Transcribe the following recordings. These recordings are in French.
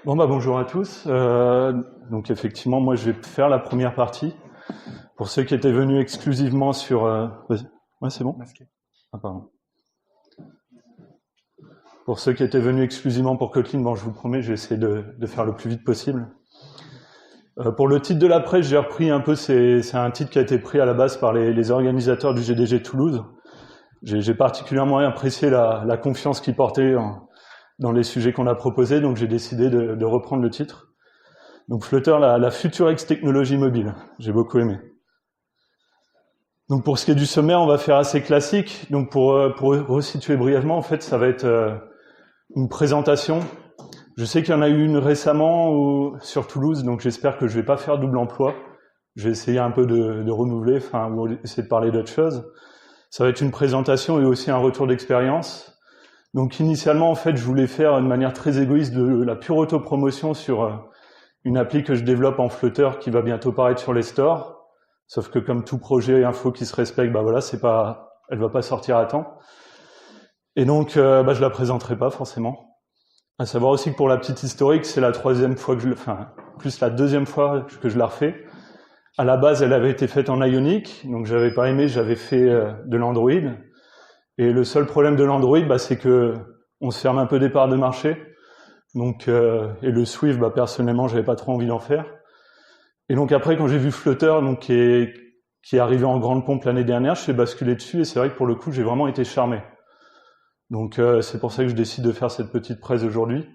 Bon bonjour à tous. Donc effectivement, moi je vais faire la première partie. Pour ceux qui étaient venus exclusivement sur... Ouais, c'est bon. Ah, pardon. Pour ceux qui étaient venus exclusivement pour Kotlin, bon, je vous promets, je vais essayer de faire le plus vite possible. Pour le titre de la presse, j'ai repris un peu, c'est un titre qui a été pris à la base par les organisateurs du GDG Toulouse. J'ai particulièrement apprécié la confiance qu'ils portaient dans les sujets qu'on a proposés, donc j'ai décidé de reprendre le titre. Donc Flutter, la Futurex technologie mobile, j'ai beaucoup aimé. Donc pour ce qui est du sommaire, on va faire assez classique. Donc pour resituer brièvement, en fait, ça va être une présentation. Je sais qu'il y en a eu une récemment sur Toulouse, donc j'espère que je vais pas faire double emploi. Je vais essayer un peu de renouveler, ou essayer de parler d'autres choses. Ça va être une présentation et aussi un retour d'expérience. Donc initialement, en fait, je voulais faire de manière très égoïste de la pure autopromotion sur une appli que je développe en Flutter qui va bientôt paraître sur les stores. Sauf que comme tout projet info qui se respecte, bah voilà, elle va pas sortir à temps. Et donc, je la présenterai pas forcément. À savoir aussi que pour la petite historique, c'est la troisième fois que plus la deuxième fois que je la refais. À la base, elle avait été faite en Ionic, donc j'avais pas aimé, j'avais fait de l'Android. Et le seul problème de l'Android, c'est que on se ferme un peu des parts de marché. Donc, et le Swift, personnellement, j'avais pas trop envie d'en faire. Et donc après, quand j'ai vu Flutter, donc qui est arrivé en grande pompe l'année dernière, je suis basculé dessus et c'est vrai que pour le coup, j'ai vraiment été charmé. Donc c'est pour ça que je décide de faire cette petite presse aujourd'hui.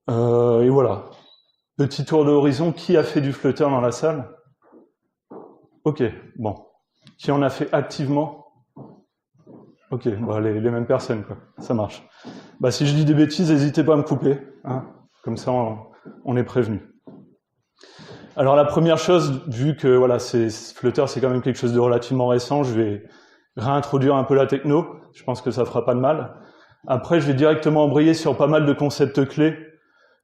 Et voilà. Petit tour de horizon, qui a fait du Flutter dans la salle? Ok, bon. Qui en a fait activement? Ok, les mêmes personnes, quoi. Ça marche. Si je dis des bêtises, n'hésitez pas à me couper, hein. Comme ça, on est prévenu. Alors la première chose, vu que voilà, Flutter, c'est quand même quelque chose de relativement récent, je vais réintroduire un peu la techno. Je pense que ça fera pas de mal. Après, je vais directement embrayer sur pas mal de concepts clés,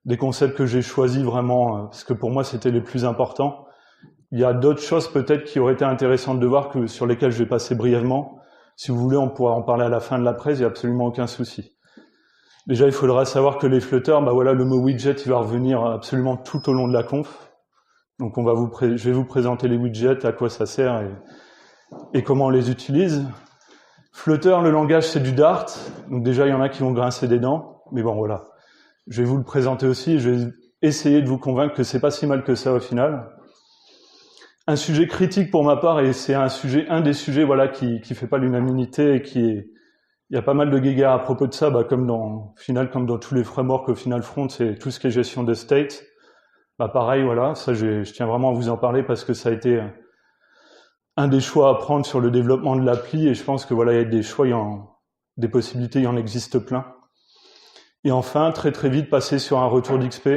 des concepts que j'ai choisis vraiment, parce que pour moi, c'était les plus importants. Il y a d'autres choses peut-être qui auraient été intéressantes de voir, sur lesquelles je vais passer brièvement. Si vous voulez, on pourra en parler à la fin de la presse, il n'y a absolument aucun souci. Déjà, il faudra savoir que les Flutter, le mot widget, il va revenir absolument tout au long de la conf. Donc je vais vous présenter les widgets, à quoi ça sert et comment on les utilise. Flutter, le langage, c'est du Dart. Donc déjà, il y en a qui vont grincer des dents. Mais bon, voilà. Je vais vous le présenter aussi et je vais essayer de vous convaincre que c'est pas si mal que ça au final. Un sujet critique pour ma part, et c'est un des sujets qui fait pas l'unanimité et il y a pas mal de guéguerres à propos de ça, comme dans tous les frameworks au final front, c'est tout ce qui est gestion de state. Pareil, voilà, ça je tiens vraiment à vous en parler parce que ça a été un des choix à prendre sur le développement de l'appli et je pense que il y a des choix, des possibilités, il y en existe plein. Et enfin, très très vite, passer sur un retour d'XP.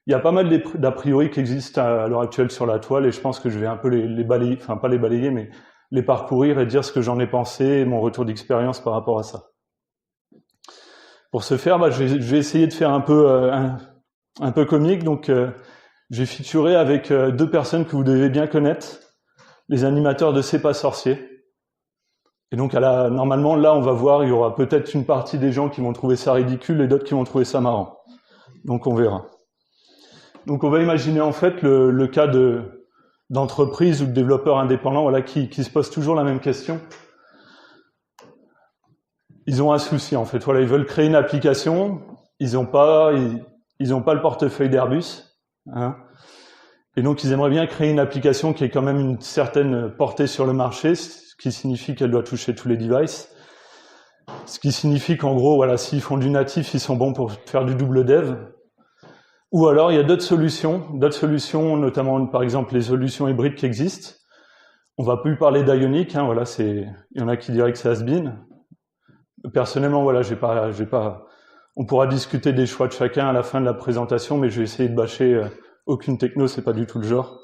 Il y a pas mal d'a priori qui existent à l'heure actuelle sur la toile et je pense que je vais un peu les balayer, enfin pas les balayer, mais les parcourir et dire ce que j'en ai pensé et mon retour d'expérience par rapport à ça. Pour ce faire, je vais essayer de faire un peu comique, donc j'ai featuré avec deux personnes que vous devez bien connaître, les animateurs de C'est pas sorcier. Et donc normalement, là, on va voir, il y aura peut-être une partie des gens qui vont trouver ça ridicule et d'autres qui vont trouver ça marrant. Donc on verra. Donc on va imaginer en fait le cas d'entreprise ou de développeurs indépendants qui se posent toujours la même question. Ils ont un souci en fait. Ils veulent créer une application, ils n'ont pas le portefeuille d'Airbus, hein. Et donc ils aimeraient bien créer une application qui ait quand même une certaine portée sur le marché, ce qui signifie qu'elle doit toucher tous les devices. Ce qui signifie qu'en gros, s'ils font du natif, ils sont bons pour faire du double dev. Ou alors, il y a d'autres solutions, notamment, par exemple, les solutions hybrides qui existent. On va plus parler d'Ionic, hein, il y en a qui diraient que c'est has-been. Personnellement, on pourra discuter des choix de chacun à la fin de la présentation, mais je vais essayer de bâcher aucune techno, c'est pas du tout le genre.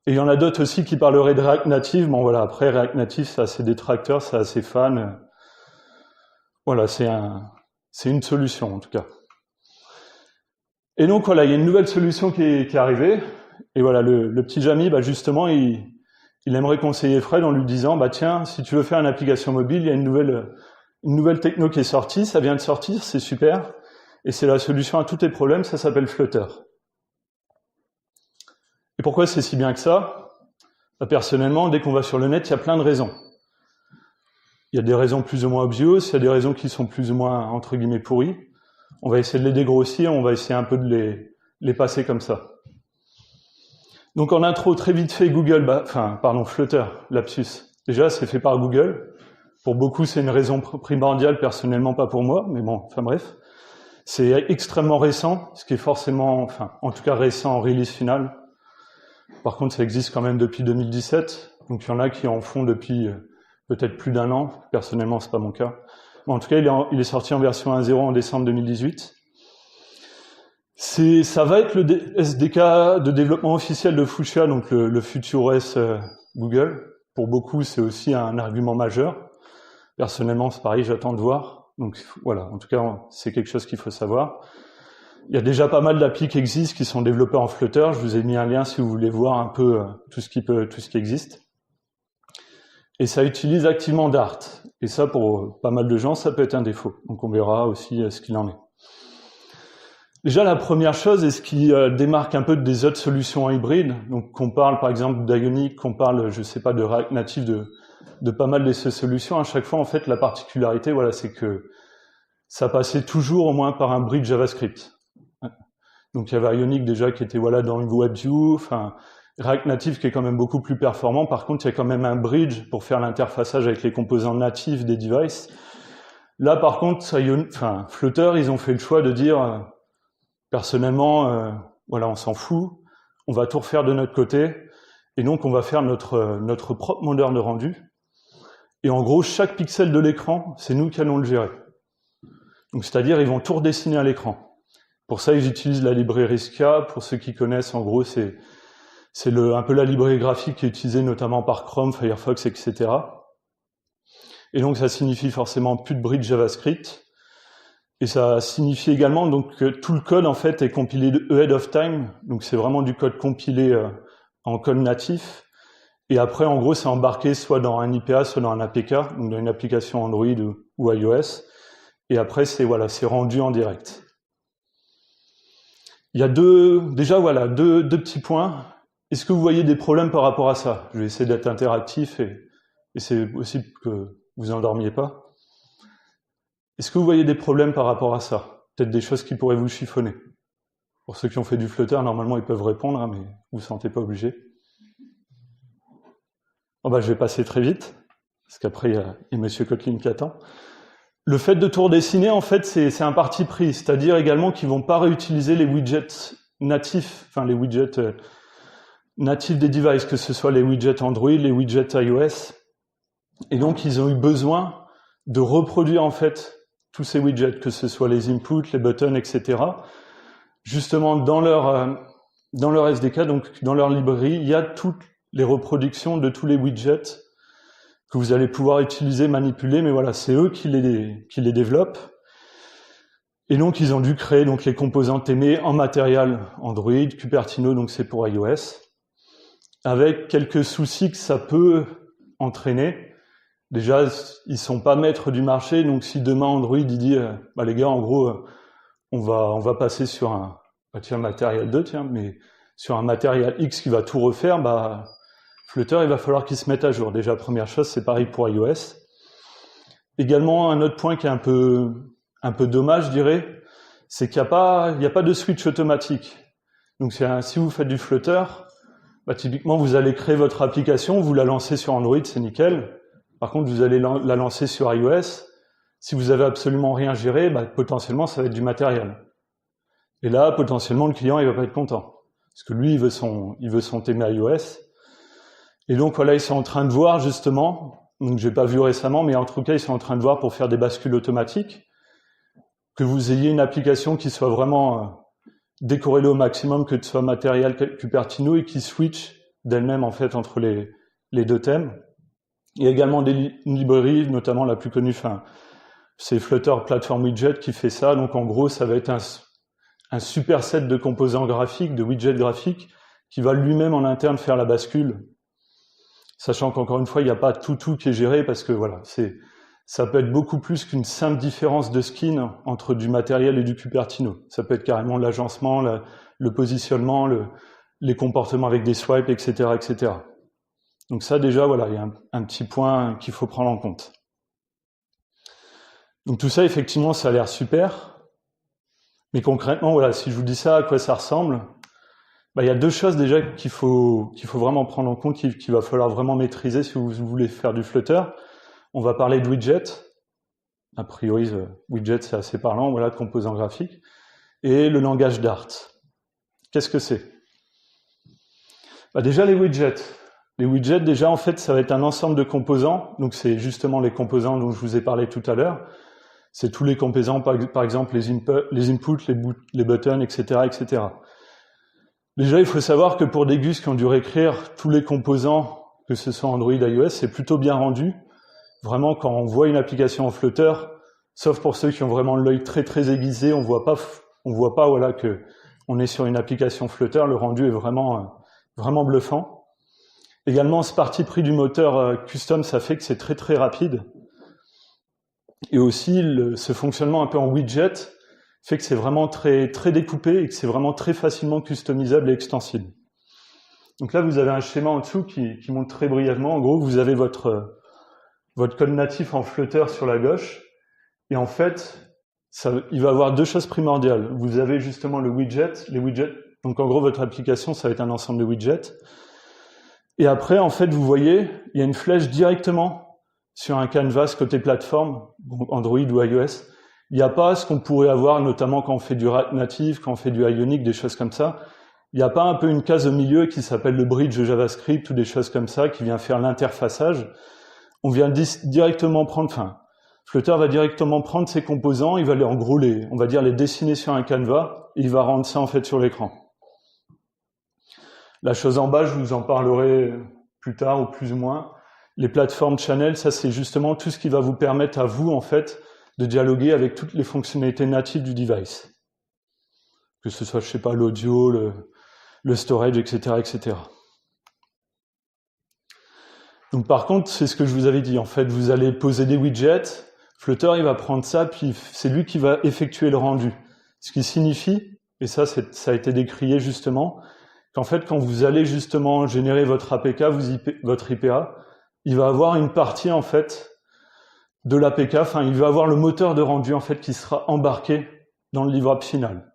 Et il y en a d'autres aussi qui parleraient de React Native. Après, React Native, c'est assez détracteur, c'est assez fan. C'est une solution, en tout cas. Et donc il y a une nouvelle solution qui est arrivée. Et le petit Jamy, justement, il aimerait conseiller Fred en lui disant, tiens, si tu veux faire une application mobile, il y a une nouvelle techno qui est sortie, ça vient de sortir, c'est super. et c'est la solution à tous tes problèmes, ça s'appelle Flutter. Et pourquoi c'est si bien que ça? Personnellement, dès qu'on va sur le net, il y a plein de raisons. Il y a des raisons plus ou moins obvious, il y a des raisons qui sont plus ou moins, entre guillemets, pourries. On va essayer de les dégrossir, on va essayer un peu de les passer comme ça. Donc en intro, très vite fait, Flutter, lapsus. Déjà, c'est fait par Google. Pour beaucoup, c'est une raison primordiale, personnellement pas pour moi, mais bon, enfin bref. C'est extrêmement récent, ce qui est forcément, en tout cas récent en release finale. Par contre, ça existe quand même depuis 2017, donc il y en a qui en font depuis peut-être plus d'1 an. Personnellement, c'est pas mon cas. Mais en tout cas, il est sorti en version 1.0 en décembre 2018. Ça va être le SDK de développement officiel de Fuchsia, donc le FutureOS Google. Pour beaucoup, c'est aussi un argument majeur. Personnellement, c'est pareil, j'attends de voir. Donc voilà, en tout cas, c'est quelque chose qu'il faut savoir. Il y a déjà pas mal d'applis qui existent, qui sont développées en Flutter. Je vous ai mis un lien si vous voulez voir un peu tout ce qui existe. Et ça utilise activement Dart. Et ça, pour pas mal de gens, ça peut être un défaut. Donc on verra aussi ce qu'il en est. Déjà, la première chose, et ce qui démarque un peu des autres solutions hybrides, donc qu'on parle par exemple d'Ionic, qu'on parle, je sais pas, de React Native, de pas mal de ces solutions, à chaque fois, en fait, la particularité, voilà, c'est que ça passait toujours au moins par un bridge JavaScript. Donc il y avait Ionic déjà qui était voilà dans une WebView, React Native qui est quand même beaucoup plus performant. Par contre, il y a quand même un bridge pour faire l'interfaçage avec les composants natifs des devices. Là, par contre, Flutter, ils ont fait le choix de dire personnellement, voilà, on s'en fout, on va tout refaire de notre côté, et donc on va faire notre propre moteur de rendu. Et en gros, chaque pixel de l'écran, c'est nous qui allons le gérer. Donc c'est-à-dire, ils vont tout redessiner à l'écran. Pour ça, ils utilisent la librairie Skia. Pour ceux qui connaissent, en gros, c'est un peu la librairie graphique qui est utilisée notamment par Chrome, Firefox, etc. Et donc ça signifie forcément plus de bridge JavaScript. Et ça signifie également donc, que tout le code en fait est compilé ahead of time. Donc c'est vraiment du code compilé en code natif. Et après, en gros, c'est embarqué soit dans un IPA, soit dans un APK, donc dans une application Android ou iOS. Et après, c'est rendu en direct. Il y a deux petits points. Est-ce que vous voyez des problèmes par rapport à ça? Je vais essayer d'être interactif et c'est possible que vous endormiez pas. Est-ce que vous voyez des problèmes par rapport à ça? Peut-être des choses qui pourraient vous chiffonner. Pour ceux qui ont fait du Flutter, normalement, ils peuvent répondre, mais vous ne vous sentez pas obligé. Je vais passer très vite, parce qu'après, il y a Monsieur Kotlin qui attend. Le fait de tout redessiner, en fait, c'est un parti pris, c'est-à-dire également qu'ils ne vont pas réutiliser les widgets natifs, les widgets natifs des devices, que ce soit les widgets Android, les widgets iOS. Et donc, ils ont eu besoin de reproduire, en fait, tous ces widgets, que ce soit les inputs, les buttons, etc. Justement, dans leur SDK, donc dans leur librairie, il y a toutes les reproductions de tous les widgets que vous allez pouvoir utiliser, manipuler, mais voilà, c'est eux qui les développent. Et donc, ils ont dû créer donc, les composantes aimées en matériel Android, Cupertino, donc c'est pour iOS, avec quelques soucis que ça peut entraîner. Déjà, ils sont pas maîtres du marché, donc si demain Android il dit les gars, en gros, on va passer sur un matériel 2, mais sur un matériel X qui va tout refaire, Flutter, il va falloir qu'il se mette à jour. Déjà, première chose, c'est pareil pour iOS. Également, un autre point qui est un peu dommage, je dirais, c'est qu'il n'y a pas de switch automatique. Donc si vous faites du Flutter, typiquement, vous allez créer votre application, vous la lancez sur Android, c'est nickel. Par contre, vous allez la lancer sur iOS. Si vous avez absolument rien géré, potentiellement, ça va être du matériel. Et là, potentiellement, le client, il va pas être content. Parce que lui, il veut son thème iOS. Et donc, voilà, ils sont en train de voir, justement, donc j'ai pas vu récemment, mais en tout cas, ils sont en train de voir pour faire des bascules automatiques, que vous ayez une application qui soit vraiment décorrélée au maximum, que ce soit matériel Cupertino, et qui switch d'elle-même, en fait, entre les deux thèmes. Il y a également une librairie, notamment la plus connue, c'est Flutter Platform Widget qui fait ça. Donc en gros, ça va être un superset de composants graphiques, de widgets graphiques, qui va lui-même en interne faire la bascule. Sachant qu'encore une fois, il n'y a pas tout qui est géré, parce que voilà, ça peut être beaucoup plus qu'une simple différence de skin entre du matériel et du Cupertino. Ça peut être carrément l'agencement, le positionnement, les comportements avec des swipes, etc., etc. Donc ça, déjà, voilà, il y a un petit point qu'il faut prendre en compte. Donc tout ça, effectivement, ça a l'air super. Mais concrètement, voilà, si je vous dis ça, à quoi ça ressemble? Il y a deux choses déjà qu'il faut vraiment prendre en compte, qu'il va falloir vraiment maîtriser si vous voulez faire du Flutter. On va parler de widget. A priori, widget, c'est assez parlant, voilà, composant graphique. Et le langage Dart. Qu'est-ce que c'est? Déjà, les widgets. Les widgets, déjà, en fait, ça va être un ensemble de composants. Donc, c'est justement les composants dont je vous ai parlé tout à l'heure. C'est tous les composants, par exemple, les inputs, les buttons, etc., etc. Déjà, il faut savoir que pour des Gus qui ont dû réécrire tous les composants, que ce soit Android, iOS, c'est plutôt bien rendu. Vraiment, quand on voit une application en Flutter, sauf pour ceux qui ont vraiment l'œil très très aiguisé, on voit pas voilà que on est sur une application Flutter. Le rendu est vraiment bluffant. Également, ce parti pris du moteur custom, ça fait que c'est très très rapide. Et aussi, ce fonctionnement un peu en widget fait que c'est vraiment très très découpé et que c'est vraiment très facilement customisable et extensible. Donc là, vous avez un schéma en dessous qui montre très brièvement. En gros, vous avez votre code natif en Flutter sur la gauche, et en fait, il va avoir deux choses primordiales. Vous avez justement les widgets, donc en gros, votre application, ça va être un ensemble de widgets, et après, en fait, vous voyez, il y a une flèche directement sur un canvas côté plateforme, Android ou iOS. Il n'y a pas ce qu'on pourrait avoir, notamment quand on fait du React Native, quand on fait du Ionic, des choses comme ça. Il n'y a pas un peu une case au milieu qui s'appelle le bridge JavaScript ou des choses comme ça, qui vient faire l'interfaçage. On vient directement prendre, Flutter va directement prendre ces composants, il va on va dire les dessiner sur un canevas, et il va rendre ça en fait sur l'écran. La chose en bas, je vous en parlerai plus tard ou plus ou moins. Les plateformes channel, ça c'est justement tout ce qui va vous permettre à vous en fait de dialoguer avec toutes les fonctionnalités natives du device. Que ce soit, je sais pas, l'audio, le storage, etc., etc. Donc par contre, c'est ce que je vous avais dit. En fait, vous allez poser des widgets, Flutter, il va prendre ça, puis c'est lui qui va effectuer le rendu. Ce qui signifie, et ça a été décrié justement, qu'en fait, quand vous allez justement générer votre APK, votre IPA, il va avoir une partie en fait de l'APK, il va avoir le moteur de rendu en fait qui sera embarqué dans le livrable final.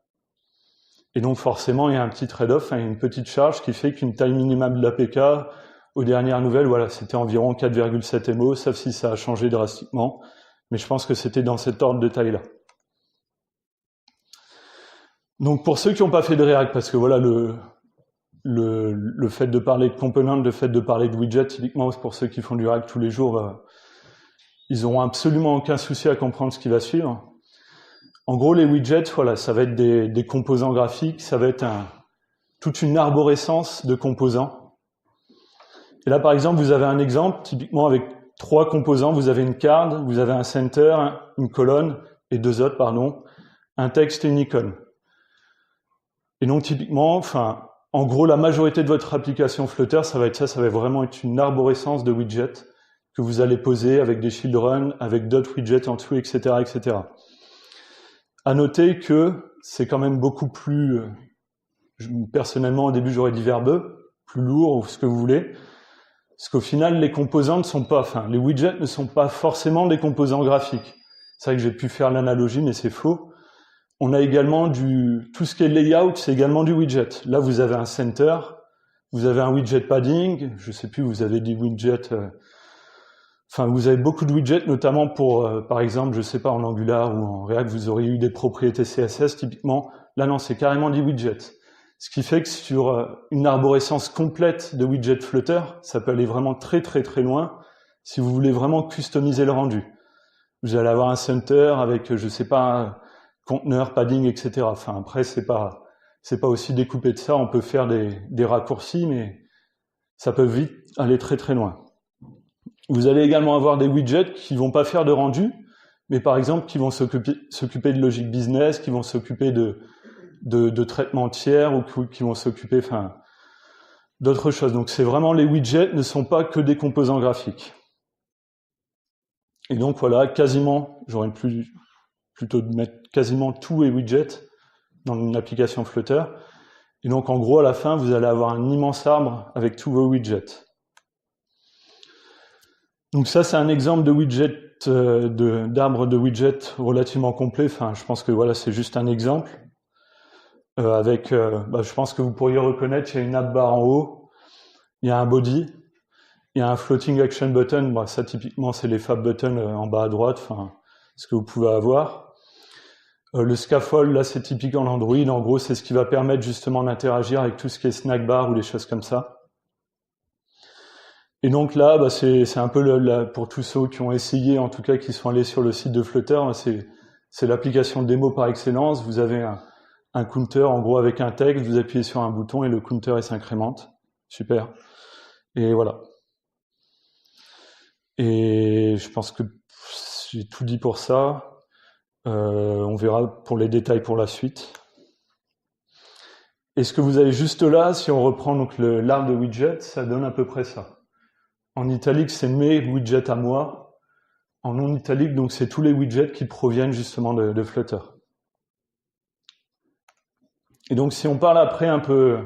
Et donc forcément, il y a un petit trade-off, une petite charge qui fait qu'une taille minimale de l'APK, aux dernières nouvelles, voilà, c'était environ 4,7 MO, sauf si ça a changé drastiquement, mais je pense que c'était dans cet ordre de taille-là. Donc pour ceux qui n'ont pas fait de React, parce que voilà, le fait de parler de components, le fait de parler de widgets, typiquement pour ceux qui font du React tous les jours, ils n'auront absolument aucun souci à comprendre ce qui va suivre. En gros, les widgets, voilà, ça va être des composants graphiques, ça va être toute une arborescence de composants. Et là, par exemple, vous avez un exemple, typiquement avec 3 composants, vous avez une card, vous avez un center, une colonne, et 2 autres, pardon, un texte et une icône. Et donc, typiquement, en gros, la majorité de votre application Flutter, ça va vraiment être une arborescence de widgets que vous allez poser avec des children, avec d'autres widgets en dessous, etc., etc. À noter que c'est quand même beaucoup plus, personnellement, au début, j'aurais dit verbeux, plus lourd, ou ce que vous voulez, parce qu'au final, les composants les widgets ne sont pas forcément des composants graphiques. C'est vrai que j'ai pu faire l'analogie, mais c'est faux. On a également tout ce qui est layout, c'est également du widget. Là, vous avez un center, vous avez un widget padding, je sais plus, vous avez des widgets, vous avez beaucoup de widgets, notamment pour, par exemple, je sais pas, en Angular ou en React, vous auriez eu des propriétés CSS, typiquement. Là, non, c'est carrément des widgets. Ce qui fait que sur une arborescence complète de widgets Flutter, ça peut aller vraiment très très très loin si vous voulez vraiment customiser le rendu. Vous allez avoir un center avec, je sais pas, conteneur, padding, etc. Après, c'est pas aussi découpé de ça. On peut faire des raccourcis, mais ça peut vite aller très très loin. Vous allez également avoir des widgets qui vont pas faire de rendu, mais par exemple qui vont s'occuper de logique business, qui vont s'occuper de traitement tiers ou qui vont s'occuper d'autres choses. Donc c'est vraiment, les widgets ne sont pas que des composants graphiques. Et donc voilà, quasiment, j'aurais plutôt de mettre quasiment tous les widgets dans une application Flutter. Et donc en gros, à la fin, vous allez avoir un immense arbre avec tous vos widgets. Donc ça, c'est un exemple de widget, d'arbre de widgets relativement complet. Enfin, je pense que voilà, c'est juste un exemple. Je pense que vous pourriez reconnaître, il y a une app bar en haut, il y a un body, il y a un floating action button. Bah, ça, typiquement, c'est les fab buttons en bas à droite, enfin, ce que vous pouvez avoir. Le scaffold, là, c'est typique en Android. En gros, c'est ce qui va permettre justement d'interagir avec tout ce qui est snack bar ou des choses comme ça. Et donc là, bah, c'est un peu pour tous ceux qui ont essayé, en tout cas qui sont allés sur le site de Flutter, c'est l'application démo par excellence. Vous avez un counter, en gros, avec un texte, vous appuyez sur un bouton et le counter s'incrémente. Super. Et voilà. Et je pense que j'ai tout dit pour ça. On verra pour les détails pour la suite. Et ce que vous avez juste là, si on reprend donc l'arbre de widget, ça donne à peu près ça. En italique, c'est mes widgets à moi. En non italique, donc c'est tous les widgets qui proviennent justement de Flutter. Et donc si on parle après un peu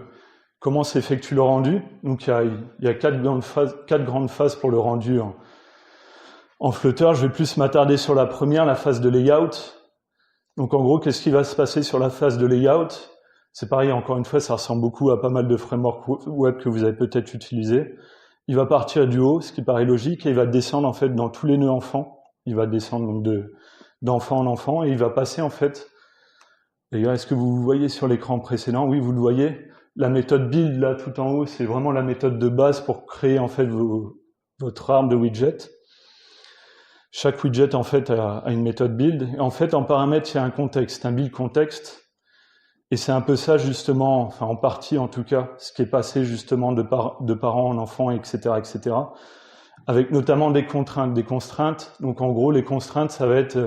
comment s'effectue le rendu, donc il y a quatre grandes phases pour le rendu en Flutter. Je vais plus m'attarder sur la première, la phase de layout. Donc en gros, qu'est-ce qui va se passer sur la phase de layout? C'est pareil, encore une fois, ça ressemble beaucoup à pas mal de frameworks web que vous avez peut-être utilisés. Il va partir du haut, ce qui paraît logique, et il va descendre en fait dans tous les nœuds enfants. Il va descendre donc d'enfant en enfant, et il va passer en fait. D'ailleurs, est-ce que vous voyez sur l'écran précédent? Oui, vous le voyez. La méthode build là tout en haut, c'est vraiment la méthode de base pour créer en fait votre arbre de widget. Chaque widget en fait a une méthode build. Et en fait, en paramètre, il y a un contexte, un build contexte. Et c'est un peu ça justement, enfin en partie en tout cas, ce qui est passé justement de parents en enfants, etc., etc. Avec notamment des contraintes. Donc en gros, les contraintes, ça va être,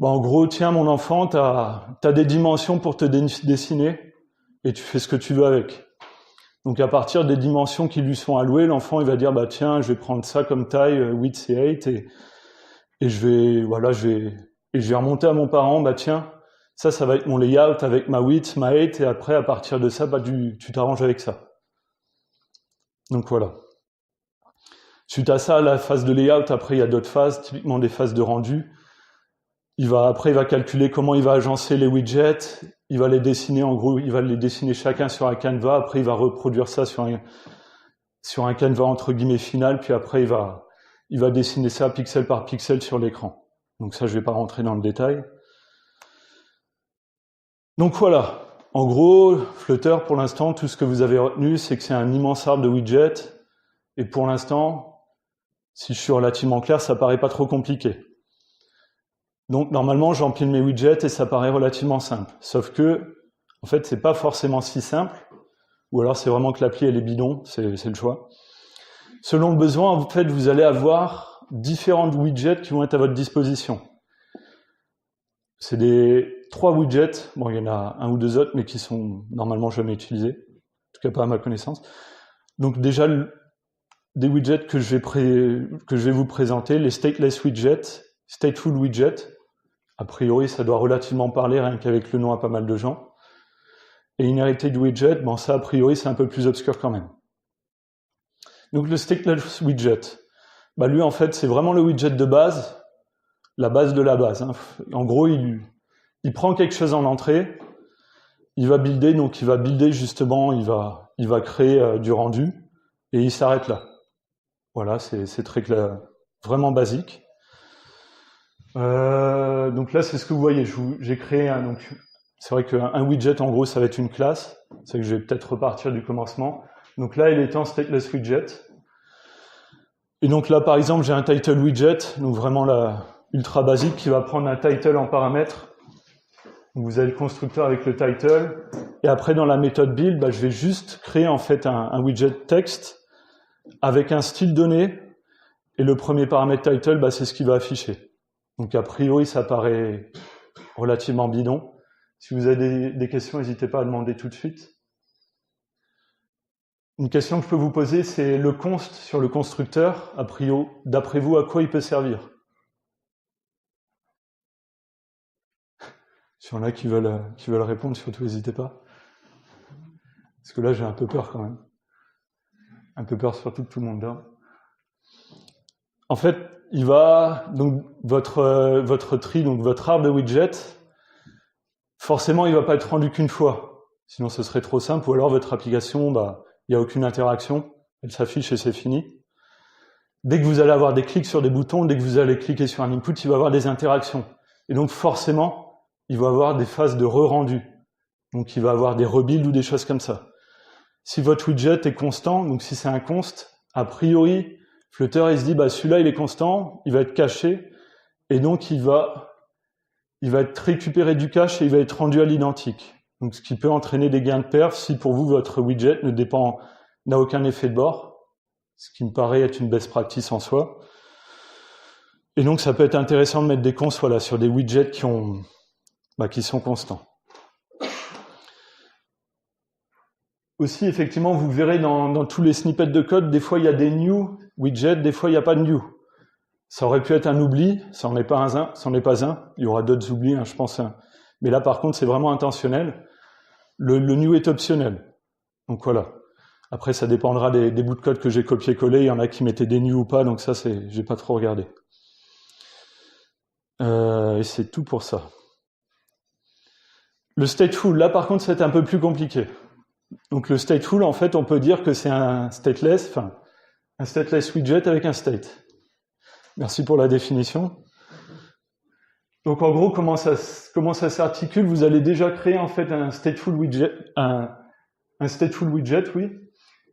en gros, tiens mon enfant, t'as des dimensions pour te dessiner et tu fais ce que tu veux avec. Donc à partir des dimensions qui lui sont allouées, l'enfant il va dire bah tiens, je vais prendre ça comme taille, width et height et je vais remonter à mon parent, bah tiens. Ça va être mon layout avec ma width, ma height, et après, à partir de ça, bah, tu t'arranges avec ça. Donc voilà. Suite à ça, la phase de layout, après, il y a d'autres phases, typiquement des phases de rendu. Après, il va calculer comment il va agencer les widgets, il va les dessiner, en gros, il va les dessiner chacun sur un canevas, après, il va reproduire ça sur un canevas entre guillemets final, puis après, il va dessiner ça pixel par pixel sur l'écran. Donc ça, je vais pas rentrer dans le détail. Donc voilà, en gros, Flutter, pour l'instant, tout ce que vous avez retenu, c'est que c'est un immense arbre de widgets, et pour l'instant, si je suis relativement clair, ça paraît pas trop compliqué. Donc normalement, j'empile mes widgets et ça paraît relativement simple. Sauf que, en fait, c'est pas forcément si simple, ou alors c'est vraiment que l'appli elle est bidon, c'est le choix. Selon le besoin, en fait, vous allez avoir différents widgets qui vont être à votre disposition. C'est des 3 widgets, bon il y en a un ou deux autres, mais qui sont normalement jamais utilisés, en tout cas pas à ma connaissance. Donc déjà, des widgets que je vais vous présenter, les stateless widgets, stateful widgets, a priori ça doit relativement parler rien qu'avec le nom à pas mal de gens. Et inherited widget, bon ça a priori c'est un peu plus obscur quand même. Donc le stateless widget, bah lui en fait c'est vraiment le widget de base, la base de la base. Hein. En gros, il prend quelque chose en entrée, il va builder, donc il va builder justement, il va créer du rendu, et il s'arrête là. Voilà, c'est très clair, vraiment basique. Donc là, c'est ce que vous voyez, j'ai créé donc c'est vrai qu'un widget, en gros, ça va être une classe, c'est que je vais peut-être repartir du commencement. Donc là, il est en stateless widget. Et donc là, par exemple, j'ai un title widget, donc vraiment ultra basique, qui va prendre un title en paramètre. Donc vous avez le constructeur avec le title, et après dans la méthode build, je vais juste créer en fait un widget texte avec un style donné, et le premier paramètre title, c'est ce qu'il va afficher. Donc a priori, ça paraît relativement bidon. Si vous avez des questions, n'hésitez pas à demander tout de suite. Une question que je peux vous poser, c'est le const sur le constructeur, a priori, d'après vous, à quoi il peut servir? S'il y en a qui veulent répondre, surtout n'hésitez pas. Parce que là, j'ai un peu peur quand même. Un peu peur surtout que tout le monde dorme. En fait, donc votre tree, donc votre arbre de widgets, forcément, il ne va pas être rendu qu'une fois. Sinon, ce serait trop simple. Ou alors, votre application, il n'y a aucune interaction. Elle s'affiche et c'est fini. Dès que vous allez avoir des clics sur des boutons, dès que vous allez cliquer sur un input, il va y avoir des interactions. Et donc, forcément, il va y avoir des phases de re-rendu. Donc, il va y avoir des rebuilds ou des choses comme ça. Si votre widget est constant, donc si c'est un const, a priori, Flutter, il se dit, celui-là, il est constant, il va être caché, et donc il va être récupéré du cache et il va être rendu à l'identique. Donc, ce qui peut entraîner des gains de perf si pour vous, votre widget n'a aucun effet de bord, ce qui me paraît être une best practice en soi. Et donc, ça peut être intéressant de mettre des consts, sur des widgets qui sont constants. Aussi, effectivement, vous verrez dans tous les snippets de code, des fois il y a des new widgets, des fois il n'y a pas de new. Ça aurait pu être un oubli, ça n'en est pas un. Il y aura d'autres oublis, je pense. Mais là, par contre, c'est vraiment intentionnel. Le new est optionnel. Donc voilà. Après, ça dépendra des bouts de code que j'ai copié-collé. Il y en a qui mettaient des new ou pas, donc ça, j'ai pas trop regardé. Et c'est tout pour ça. Le stateful, là, par contre, c'est un peu plus compliqué. Donc le stateful, en fait, on peut dire que c'est un stateless widget avec un state. Merci pour la définition. Donc en gros, comment ça s'articule? Vous allez déjà créer en fait un stateful widget, oui.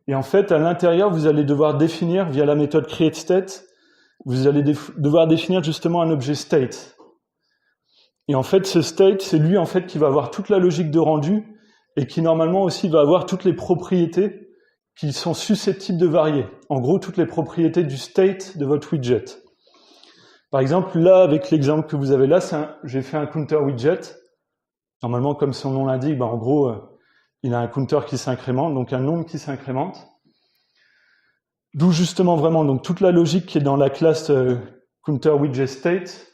Et en fait, à l'intérieur, vous allez devoir définir via la méthode createState, vous allez devoir définir justement un objet state. Et en fait, ce state, c'est lui en fait qui va avoir toute la logique de rendu et qui normalement aussi va avoir toutes les propriétés qui sont susceptibles de varier. En gros, toutes les propriétés du state de votre widget. Par exemple, là, avec l'exemple que vous avez là, j'ai fait un counter widget. Normalement, comme son nom l'indique, en gros, il a un counter qui s'incrémente, donc un nombre qui s'incrémente. D'où justement vraiment donc toute la logique qui est dans la classe counter widget state.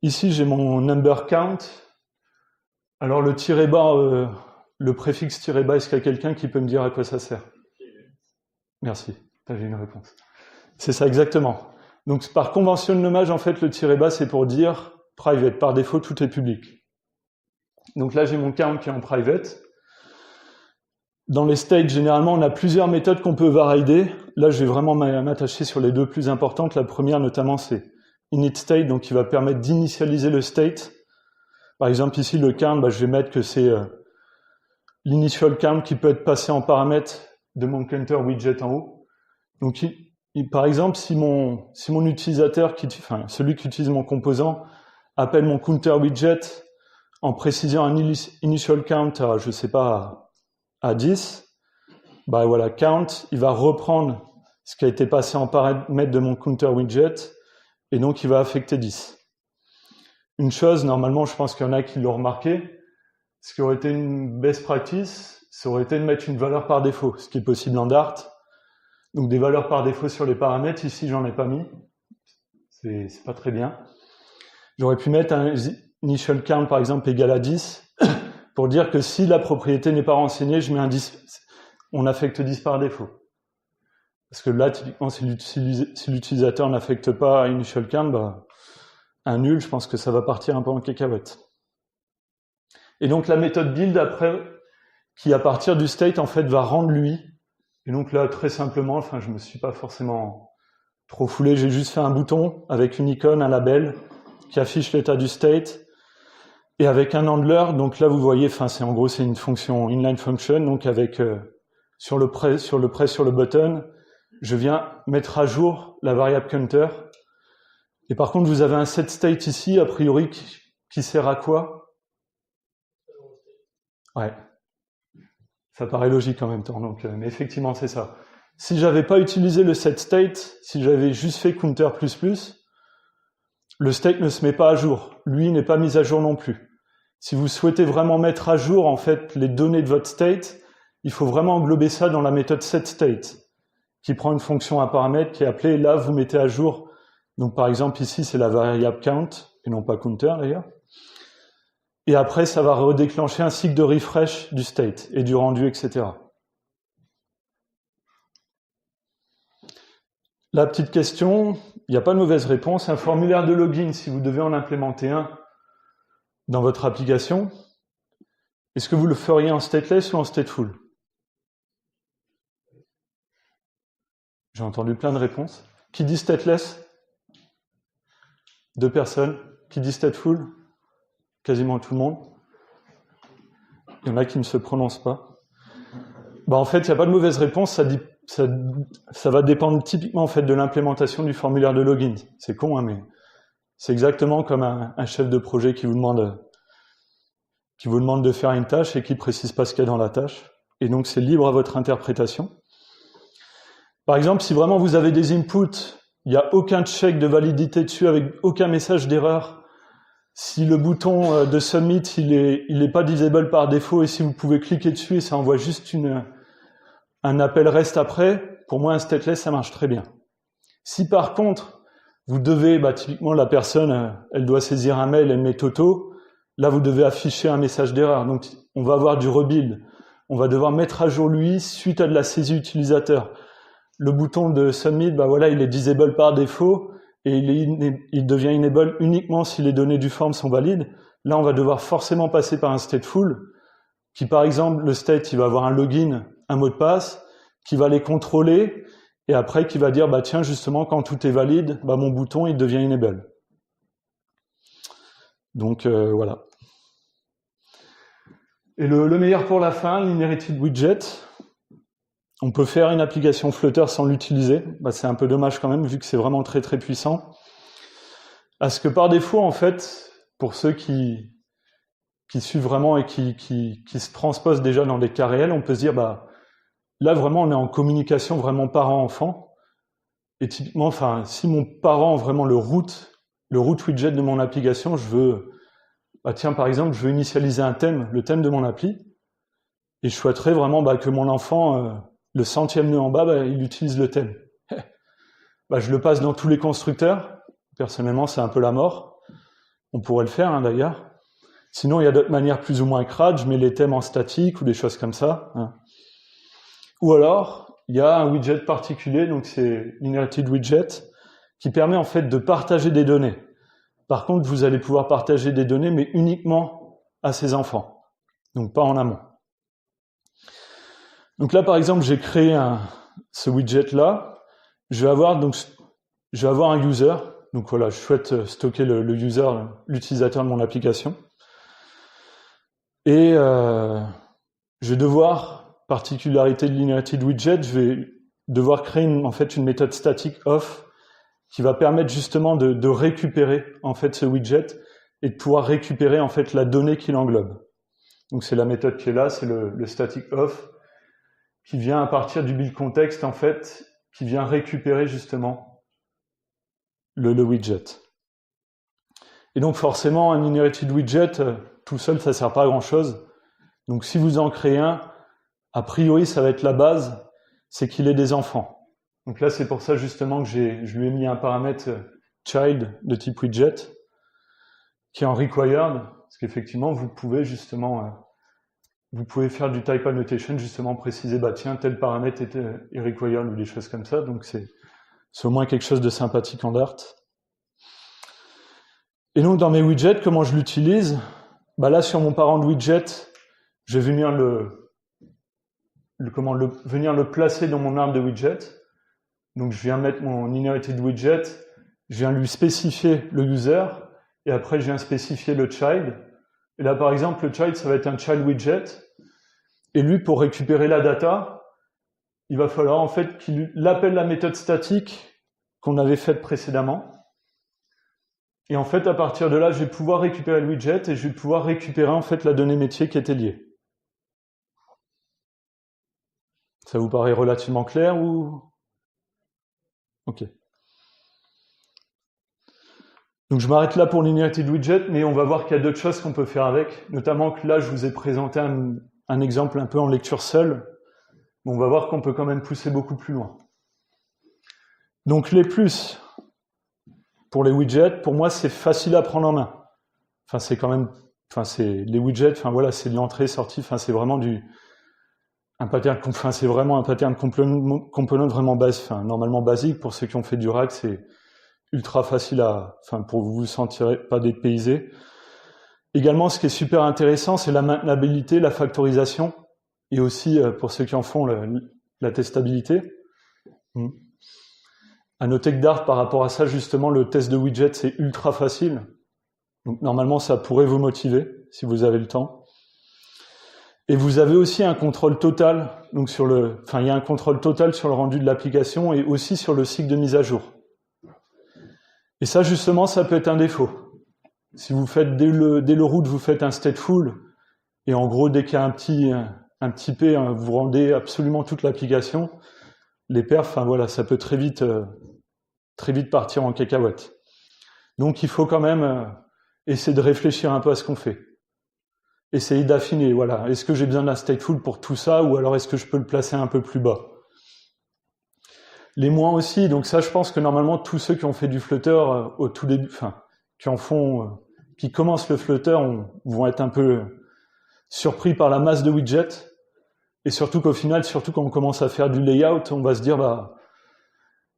Ici, j'ai mon number count. Alors le tiret bas, le préfixe tiret bas, est-ce qu'il y a quelqu'un qui peut me dire à quoi ça sert? Merci, j'ai une réponse. C'est ça exactement. Donc par convention de nommage, en fait, le tiret bas, c'est pour dire private. Par défaut, tout est public. Donc là, j'ai mon count qui est en private. Dans les states, généralement, on a plusieurs méthodes qu'on peut valider. Là, je vais vraiment m'attacher sur les deux plus importantes. La première, notamment, c'est initState, donc qui va permettre d'initialiser le state. Par exemple, ici, le count, je vais mettre que c'est l'initial count qui peut être passé en paramètre de mon counter widget en haut. Donc, par exemple, si mon utilisateur, celui qui utilise mon composant, appelle mon counter widget en précisant un initial count à, je sais pas, à 10, voilà, count, il va reprendre ce qui a été passé en paramètre de mon counter widget, et donc il va affecter 10. Une chose, normalement, je pense qu'il y en a qui l'ont remarqué, ce qui aurait été une best practice, ça aurait été de mettre une valeur par défaut, ce qui est possible en Dart. Donc des valeurs par défaut sur les paramètres, ici j'en ai pas mis, c'est pas très bien. J'aurais pu mettre un initial count par exemple égal à 10, pour dire que si la propriété n'est pas renseignée, je mets un 10, on affecte 10 par défaut. Parce que là, typiquement, si l'utilisateur n'affecte pas initial count, un nul, je pense que ça va partir un peu en cacahuète. Et donc la méthode build après, qui à partir du state en fait va rendre lui. Et donc là, très simplement, je me suis pas forcément trop foulé, j'ai juste fait un bouton avec une icône, un label, qui affiche l'état du state, et avec un handler, donc là vous voyez, en gros c'est une fonction inline function, donc avec sur le press sur le button, je viens mettre à jour la variable counter. Et par contre, vous avez un setState ici, a priori, qui sert à quoi? Ouais. Ça paraît logique en même temps, donc, mais effectivement, c'est ça. Si j'avais pas utilisé le setState, si j'avais juste fait counter++, le state ne se met pas à jour. Lui n'est pas mis à jour non plus. Si vous souhaitez vraiment mettre à jour, en fait, les données de votre state, il faut vraiment englober ça dans la méthode setState, qui prend une fonction à paramètre qui est appelée, là, vous mettez à jour. Donc, par exemple, ici, c'est la variable count, et non pas counter, d'ailleurs. Et après, ça va redéclencher un cycle de refresh du state et du rendu, etc. La petite question, il n'y a pas de mauvaise réponse. Un formulaire de login, si vous devez en implémenter un dans votre application, est-ce que vous le feriez en stateless ou en stateful? J'ai entendu plein de réponses. Qui dit stateless? 2 personnes. Qui dit stateful? Quasiment tout le monde. Il y en a qui ne se prononcent pas. En fait, il n'y a pas de mauvaise réponse. Ça va dépendre typiquement en fait, de l'implémentation du formulaire de login. C'est con, hein, mais c'est exactement comme un chef de projet qui vous demande de faire une tâche et qui ne précise pas ce qu'il y a dans la tâche. Et donc, c'est libre à votre interprétation. Par exemple, si vraiment vous avez des inputs, il n'y a aucun check de validité dessus avec aucun message d'erreur. Si le bouton de submit, il est pas disable par défaut et si vous pouvez cliquer dessus et ça envoie juste un appel REST après, pour moi, un stateless, ça marche très bien. Si par contre, vous devez, typiquement la personne, elle doit saisir un mail, elle met Toto, là vous devez afficher un message d'erreur. Donc on va avoir du rebuild. On va devoir mettre à jour l'UI suite à de la saisie utilisateur. Le bouton de submit, voilà, il est disable par défaut et il devient enable uniquement si les données du form sont valides. Là, on va devoir forcément passer par un stateful qui, par exemple, le state, il va avoir un login, un mot de passe, qui va les contrôler et après qui va dire, tiens, justement, quand tout est valide, mon bouton, il devient enable. Donc, voilà. Et le meilleur pour la fin, l'inherited widget. On peut faire une application Flutter sans l'utiliser. C'est un peu dommage quand même, vu que c'est vraiment très très puissant. Parce que par défaut, en fait, pour ceux qui suivent vraiment et qui se transposent déjà dans des cas réels, on peut se dire, là vraiment on est en communication vraiment parent-enfant. Et typiquement, si mon parent vraiment le root widget de mon application, je veux, tiens par exemple, je veux initialiser un thème, le thème de mon appli, et je souhaiterais vraiment que mon enfant, le 100e nœud en bas, il utilise le thème. Je le passe dans tous les constructeurs. Personnellement, c'est un peu la mort. On pourrait le faire, d'ailleurs. Sinon, il y a d'autres manières plus ou moins crades. Je mets les thèmes en statique ou des choses comme ça. Ou alors, il y a un widget particulier, donc c'est l'inherited widget, qui permet en fait de partager des données. Par contre, vous allez pouvoir partager des données, mais uniquement à ses enfants. Donc pas en amont. Donc là, par exemple, j'ai créé ce widget-là. Je vais avoir un user. Donc voilà, je souhaite stocker le user, l'utilisateur de mon application. Et je vais devoir, particularité de l'inherited widget, je vais devoir créer une méthode statique off qui va permettre justement de récupérer en fait ce widget et de pouvoir récupérer en fait la donnée qui l'englobe. Donc c'est la méthode qui est là, c'est le static off, qui vient à partir du build context, en fait, qui vient récupérer justement le widget. Et donc forcément, un inherited widget, tout seul, ça ne sert pas à grand-chose. Donc si vous en créez un, a priori, ça va être la base, c'est qu'il ait des enfants. Donc là, c'est pour ça justement que je lui ai mis un paramètre child de type widget, qui est en required, parce qu'effectivement, vous pouvez justement... Vous pouvez faire du type annotation, justement préciser, tiens, tel paramètre est required ou des choses comme ça. Donc c'est au moins quelque chose de sympathique en Dart. Et donc dans mes widgets, comment je l'utilise? Là sur mon parent de widget, je vais venir venir le placer dans mon arbre de widget. Donc je viens mettre mon inherited widget, je viens lui spécifier le user, et après je viens spécifier le child. Et là, par exemple, le child, ça va être un child widget. Et lui, pour récupérer la data, il va falloir en fait qu'il appelle la méthode statique qu'on avait faite précédemment. Et en fait, à partir de là, je vais pouvoir récupérer le widget et je vais pouvoir récupérer en fait la donnée métier qui était liée. Ça vous paraît relativement clair ou... Ok. Donc je m'arrête là pour l'inherited widget, mais on va voir qu'il y a d'autres choses qu'on peut faire avec, notamment que là je vous ai présenté un exemple un peu en lecture seule, mais on va voir qu'on peut quand même pousser beaucoup plus loin. Donc les plus pour les widgets, pour moi c'est facile à prendre en main. Enfin c'est quand même enfin c'est les widgets, enfin voilà, c'est de l'entrée sortie, enfin c'est vraiment un pattern, enfin c'est vraiment un pattern component vraiment enfin normalement basique. Pour ceux qui ont fait du React, c'est ultra facile enfin pour vous sentir pas dépaysé. Également, ce qui est super intéressant, c'est la maintenabilité, la factorisation, et aussi pour ceux qui en font la testabilité. À noter que Dart, par rapport à ça, justement, le test de widget, c'est ultra facile. Donc normalement, ça pourrait vous motiver, si vous avez le temps. Et vous avez aussi un contrôle total, donc il y a un contrôle total sur le rendu de l'application et aussi sur le cycle de mise à jour. Et ça, justement, ça peut être un défaut. Si vous faites, dès le root, vous faites un stateful, et en gros, dès qu'il y a un petit P, vous rendez absolument toute l'application, les perfs, enfin voilà, ça peut très vite partir en cacahuète. Donc il faut quand même essayer de réfléchir un peu à ce qu'on fait. Essayer d'affiner, voilà. Est-ce que j'ai besoin d'un stateful pour tout ça, ou alors est-ce que je peux le placer un peu plus bas? Les moins aussi, donc ça je pense que normalement tous ceux qui ont fait du Flutter au tout début, enfin, qui commencent le Flutter vont être un peu surpris par la masse de widgets, et surtout qu'au final, surtout quand on commence à faire du layout, on va se dire, bah,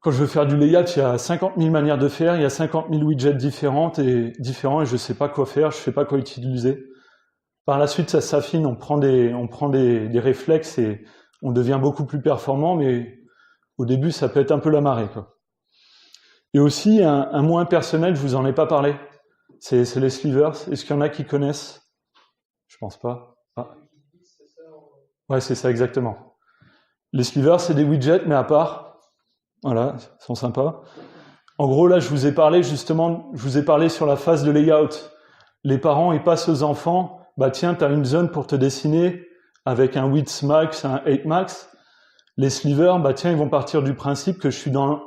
quand je veux faire du layout, il y a 50 000 manières de faire, il y a 50 000 widgets différents, et je sais pas quoi faire, je sais pas quoi utiliser. Par la suite, ça s'affine, on prend des réflexes et on devient beaucoup plus performant, mais au début, ça peut être un peu la marée, quoi. Et aussi, un moins personnel, je vous en ai pas parlé, c'est les slivers. Est-ce qu'il y en a qui connaissent? Je pense pas. Ah. Ouais, c'est ça, exactement. Les slivers, c'est des widgets, mais à part. Voilà, ils sont sympas. En gros, là, je vous ai parlé sur la phase de layout. Les parents, ils passent aux enfants, bah tiens, tu as une zone pour te dessiner avec un width max, un 8 max. Les slivers, bah tiens, ils vont partir du principe que je suis dans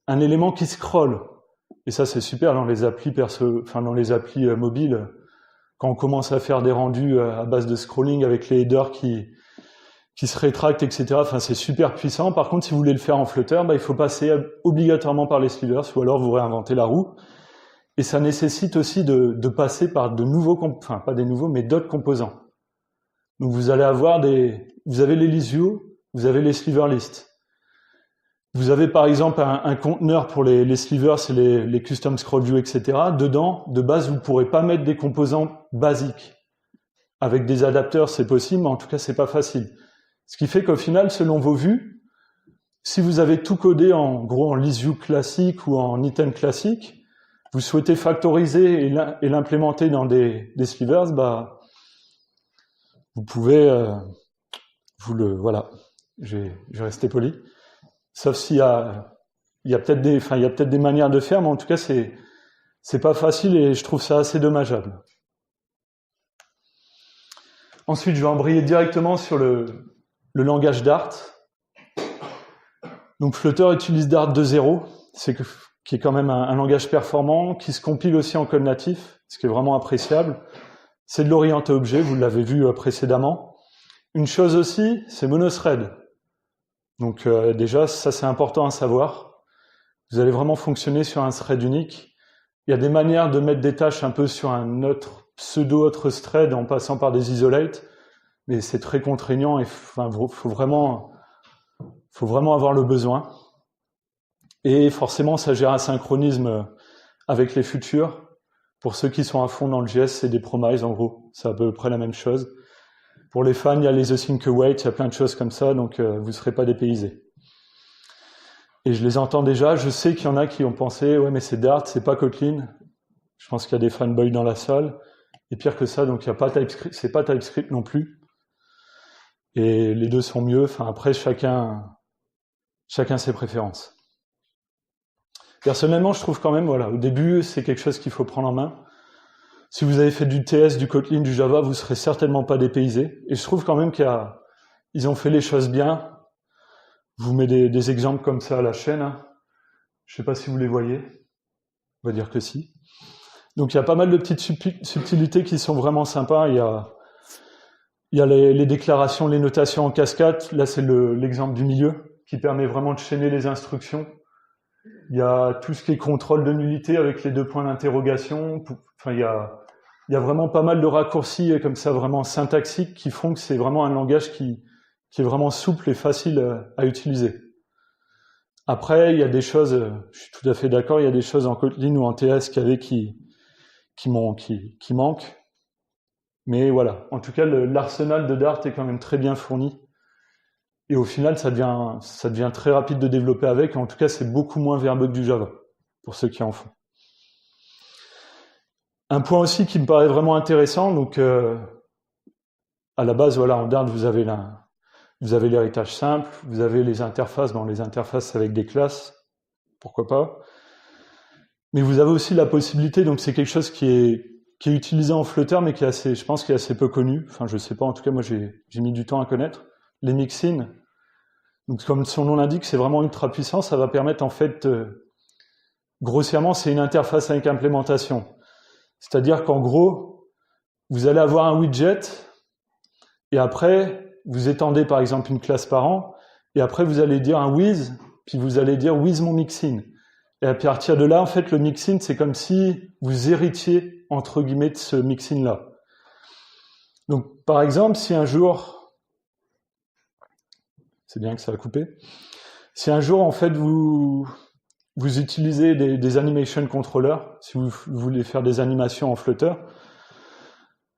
un élément qui scrolle. Et ça, c'est super dans les applis mobiles, quand on commence à faire des rendus à base de scrolling avec les headers qui se rétractent, etc. Enfin, c'est super puissant. Par contre, si vous voulez le faire en Flutter, bah, il faut passer obligatoirement par les slivers, ou alors vous réinventez la roue. Et ça nécessite aussi de passer par de nouveaux, enfin pas des nouveaux, mais d'autres composants. Donc vous allez avoir vous avez les list view, vous avez les sliver list. Vous avez par exemple un conteneur pour les slivers, c'est les custom scroll view, etc. Dedans, de base, vous ne pourrez pas mettre des composants basiques. Avec des adapteurs, c'est possible, mais en tout cas, c'est pas facile. Ce qui fait qu'au final, selon vos vues, si vous avez tout codé en list view classique ou en item classique, vous souhaitez factoriser et l'implémenter dans des slivers, bah, vous pouvez, voilà, je vais rester poli. Sauf s'il y a peut-être des manières de faire, mais en tout cas, c'est pas facile et je trouve ça assez dommageable. Ensuite, je vais embrayer directement sur le langage Dart. Donc, Flutter utilise Dart 2.0, qui est quand même un langage performant, qui se compile aussi en code natif, ce qui est vraiment appréciable. C'est de l'orienté objet, vous l'avez vu précédemment. Une chose aussi, c'est monothread. Donc déjà, ça c'est important à savoir. Vous allez vraiment fonctionner sur un thread unique. Il y a des manières de mettre des tâches un peu sur un autre pseudo-autre thread en passant par des isolates, mais c'est très contraignant et faut vraiment avoir le besoin. Et forcément, ça gère un synchronisme avec les futurs. Pour ceux qui sont à fond dans le JS, c'est des promises en gros. C'est à peu près la même chose. Pour les fans, il y a les async await, il y a plein de choses comme ça, donc vous ne serez pas dépaysés. Et je les entends déjà, je sais qu'il y en a qui ont pensé, ouais mais c'est Dart, c'est pas Kotlin. Je pense qu'il y a des fanboys dans la salle. Et pire que ça, donc il y a pas TypeScript, c'est pas TypeScript non plus. Et les deux sont mieux, enfin après chacun ses préférences. Personnellement, je trouve quand même, voilà, au début, c'est quelque chose qu'il faut prendre en main. Si vous avez fait du TS, du Kotlin, du Java, vous serez certainement pas dépaysé. Et je trouve quand même qu'ils ont fait les choses bien. Je vous mets des exemples comme ça à la chaîne. Hein. Je sais pas si vous les voyez. On va dire que si. Donc il y a pas mal de petites subtilités qui sont vraiment sympas. Il y a les déclarations, les notations en cascade. Là, c'est l'exemple du milieu qui permet vraiment de chaîner les instructions. Il y a tout ce qui est contrôle de nullité avec les 2 points d'interrogation. Enfin, il y a il y a vraiment pas mal de raccourcis comme ça, vraiment syntaxiques, qui font que c'est vraiment un langage qui est vraiment souple et facile à utiliser. Après, il y a des choses, je suis tout à fait d'accord, il y a des choses en Kotlin ou en TS qui manquent. Mais voilà, en tout cas, l'arsenal de Dart est quand même très bien fourni. Et au final, ça devient très rapide de développer avec. En tout cas, c'est beaucoup moins verbeux que du Java, pour ceux qui en font. Un point aussi qui me paraît vraiment intéressant, donc à la base, voilà, en Dart, vous avez l'héritage simple, vous avez les interfaces. Bon, les interfaces, c'est avec des classes, pourquoi pas. Mais vous avez aussi la possibilité, donc c'est quelque chose qui est utilisé en Flutter, mais je pense, qui est assez peu connu. Enfin, je sais pas, en tout cas, moi, j'ai mis du temps à connaître. Les mixins. Donc, comme son nom l'indique, c'est vraiment ultra puissant. Ça va permettre, en fait, grossièrement, c'est une interface avec implémentation. C'est-à-dire qu'en gros, vous allez avoir un widget, et après, vous étendez, par exemple, une classe par an, et après, vous allez dire un with, puis vous allez dire with mon mixin. Et à partir de là, en fait, le mixin, c'est comme si vous héritiez, entre guillemets, de ce mixin-là. Donc, par exemple, si un jour, c'est bien que ça a coupé, si un jour, en fait, vous utilisez des animation controllers, si vous voulez faire des animations en Flutter,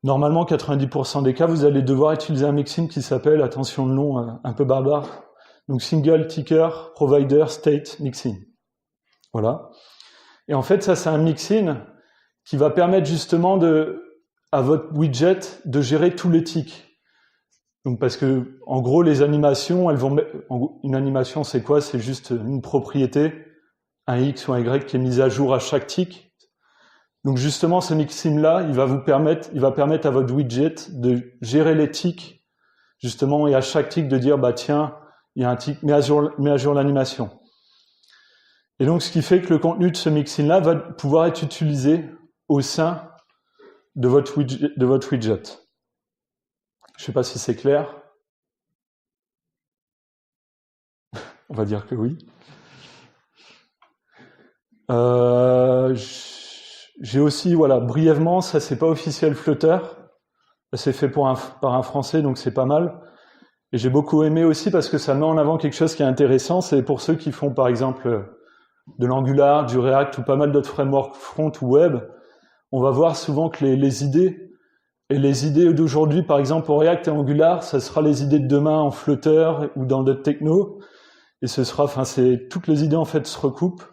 normalement, 90% des cas, vous allez devoir utiliser un mixin qui s'appelle, attention le nom un peu barbare, donc Single Ticker Provider State Mixin. Voilà. Et en fait, ça, c'est un mixin qui va permettre justement à votre widget de gérer tous les ticks. Donc, parce que, en gros, les animations, une animation, c'est quoi? C'est juste une propriété, un X ou un Y qui est mis à jour à chaque tick. Donc, justement, ce mixin-là, il va permettre à votre widget de gérer les ticks, justement, et à chaque tick de dire, bah, tiens, il y a un tick, mets à jour l'animation. Et donc, ce qui fait que le contenu de ce mixin-là va pouvoir être utilisé au sein de votre widget. Je ne sais pas si c'est clair. On va dire que oui. J'ai aussi, voilà, brièvement, ça c'est pas officiel Flutter. C'est fait par un Français, donc c'est pas mal. Et j'ai beaucoup aimé aussi parce que ça met en avant quelque chose qui est intéressant. C'est pour ceux qui font, par exemple, de l'Angular, du React ou pas mal d'autres frameworks front ou web, on va voir souvent que les idées d'aujourd'hui, par exemple au React et Angular, ça sera les idées de demain en Flutter ou dans d'autres technos, et toutes les idées en fait se recoupent.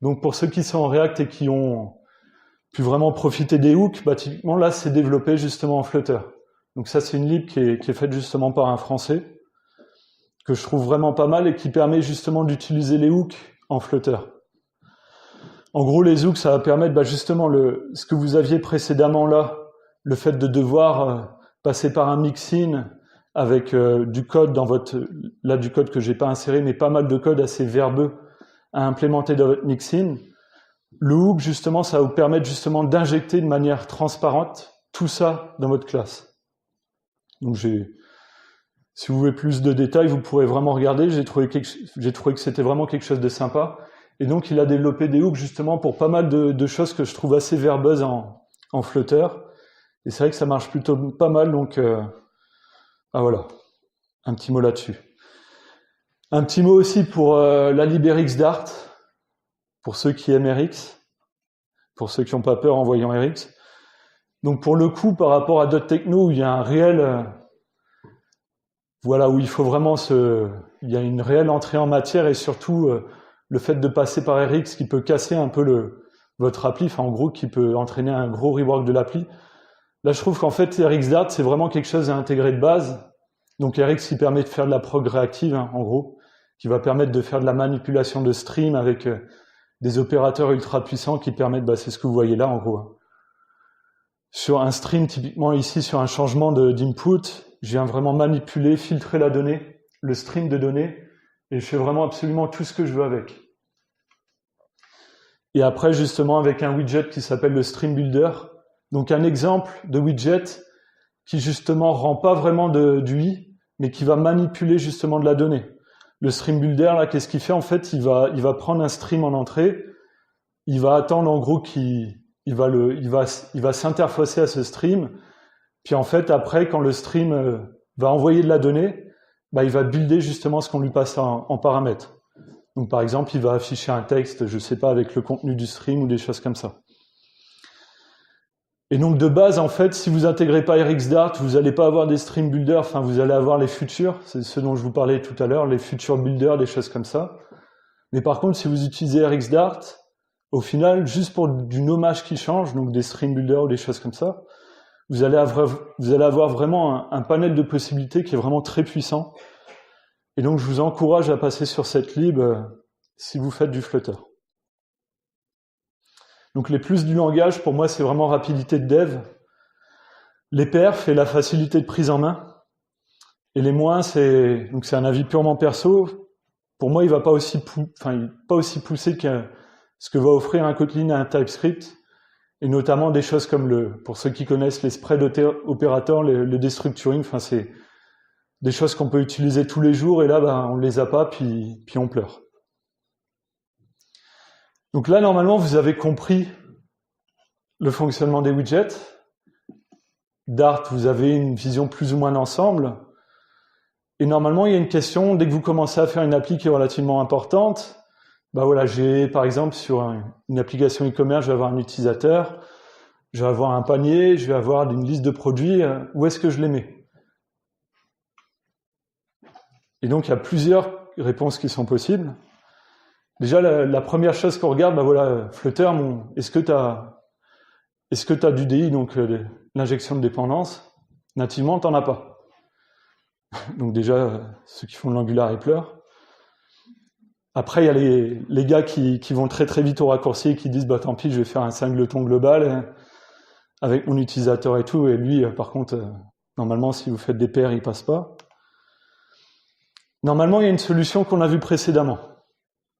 Donc pour ceux qui sont en React et qui ont pu vraiment profiter des hooks, bah typiquement là c'est développé justement en Flutter. Donc ça c'est une lib qui est faite justement par un Français, que je trouve vraiment pas mal et qui permet justement d'utiliser les hooks en Flutter. En gros, les hooks, ça va permettre justement ce que vous aviez précédemment là, le fait de devoir passer par un mixin avec du code du code que j'ai pas inséré, mais pas mal de code assez verbeux à implémenter dans votre mixin. Le hook, justement, ça va vous permettre justement d'injecter de manière transparente tout ça dans votre classe. Donc si vous voulez plus de détails, vous pourrez vraiment regarder. J'ai trouvé que c'était vraiment quelque chose de sympa. Et donc, il a développé des hooks justement pour pas mal de choses que je trouve assez verbeuses en Flutter. Et c'est vrai que ça marche plutôt pas mal. Donc, voilà, un petit mot là-dessus. Un petit mot aussi pour la LibRx Dart, pour ceux qui aiment Rx, pour ceux qui n'ont pas peur en voyant Rx. Donc, pour le coup, par rapport à d'autres technos où il y a un réel... où il faut vraiment il y a une réelle entrée en matière et surtout le fait de passer par Rx qui peut casser un peu votre appli, enfin en gros qui peut entraîner un gros rework de l'appli. Là, je trouve qu'en fait Rx Dart c'est vraiment quelque chose à intégrer de base. Donc Rx qui permet de faire de la prog réactive, en gros, qui va permettre de faire de la manipulation de stream avec des opérateurs ultra puissants qui permettent, c'est ce que vous voyez là en gros. Sur un stream, typiquement ici sur un changement d'input, je viens vraiment manipuler, filtrer la donnée, le stream de données, et je fais vraiment absolument tout ce que je veux avec. Et après, justement, avec un widget qui s'appelle le Stream Builder, donc un exemple de widget qui, justement, rend pas vraiment du i, mais qui va manipuler, justement, de la donnée. Le Stream Builder, là, qu'est-ce qu'il fait? En fait, il va prendre un stream en entrée, il va attendre, en gros, qu'il il va s'interfacer à ce stream, puis en fait, après, quand le stream va envoyer de la donnée, bah, il va builder justement ce qu'on lui passe en paramètres. Donc par exemple, il va afficher un texte, je sais pas, avec le contenu du stream ou des choses comme ça. Et donc de base, en fait, si vous intégrez pas RxDart, vous n'allez pas avoir des stream builders, enfin vous allez avoir les futurs, c'est ce dont je vous parlais tout à l'heure, les futurs builders, des choses comme ça. Mais par contre, si vous utilisez RxDart, au final, juste pour du nommage qui change, donc des stream builders ou des choses comme ça, vous allez avoir vraiment un panel de possibilités qui est vraiment très puissant. Et donc je vous encourage à passer sur cette lib si vous faites du Flutter. Donc les plus du langage, pour moi, c'est vraiment rapidité de dev. Les perfs et la facilité de prise en main. Et les moins, c'est un avis purement perso. Pour moi, il va pas aussi poussé que ce que va offrir un Kotlin à un TypeScript. Et notamment des choses comme pour ceux qui connaissent les spread operators, le destructuring, enfin c'est des choses qu'on peut utiliser tous les jours, et là, ben, on les a pas, puis on pleure. Donc là, normalement, vous avez compris le fonctionnement des widgets. Dart, vous avez une vision plus ou moins d'ensemble. Et normalement, il y a une question, dès que vous commencez à faire une appli qui est relativement importante, bah voilà, j'ai, par exemple, sur une application e-commerce, je vais avoir un utilisateur, je vais avoir un panier, je vais avoir une liste de produits, où est-ce que je les mets? Et donc, il y a plusieurs réponses qui sont possibles. Déjà, la première chose qu'on regarde, bah voilà, Flutter, est-ce que tu as du DI, donc l'injection de dépendance? Nativement, t'en as pas. Donc déjà, ceux qui font de l'Angular, ils pleurent. Après, il y a les gars qui vont très très vite au raccourci et qui disent, bah tant pis, je vais faire un singleton global avec mon utilisateur et tout, et lui, par contre, normalement, si vous faites des pairs, il passe pas. Normalement, il y a une solution qu'on a vue précédemment.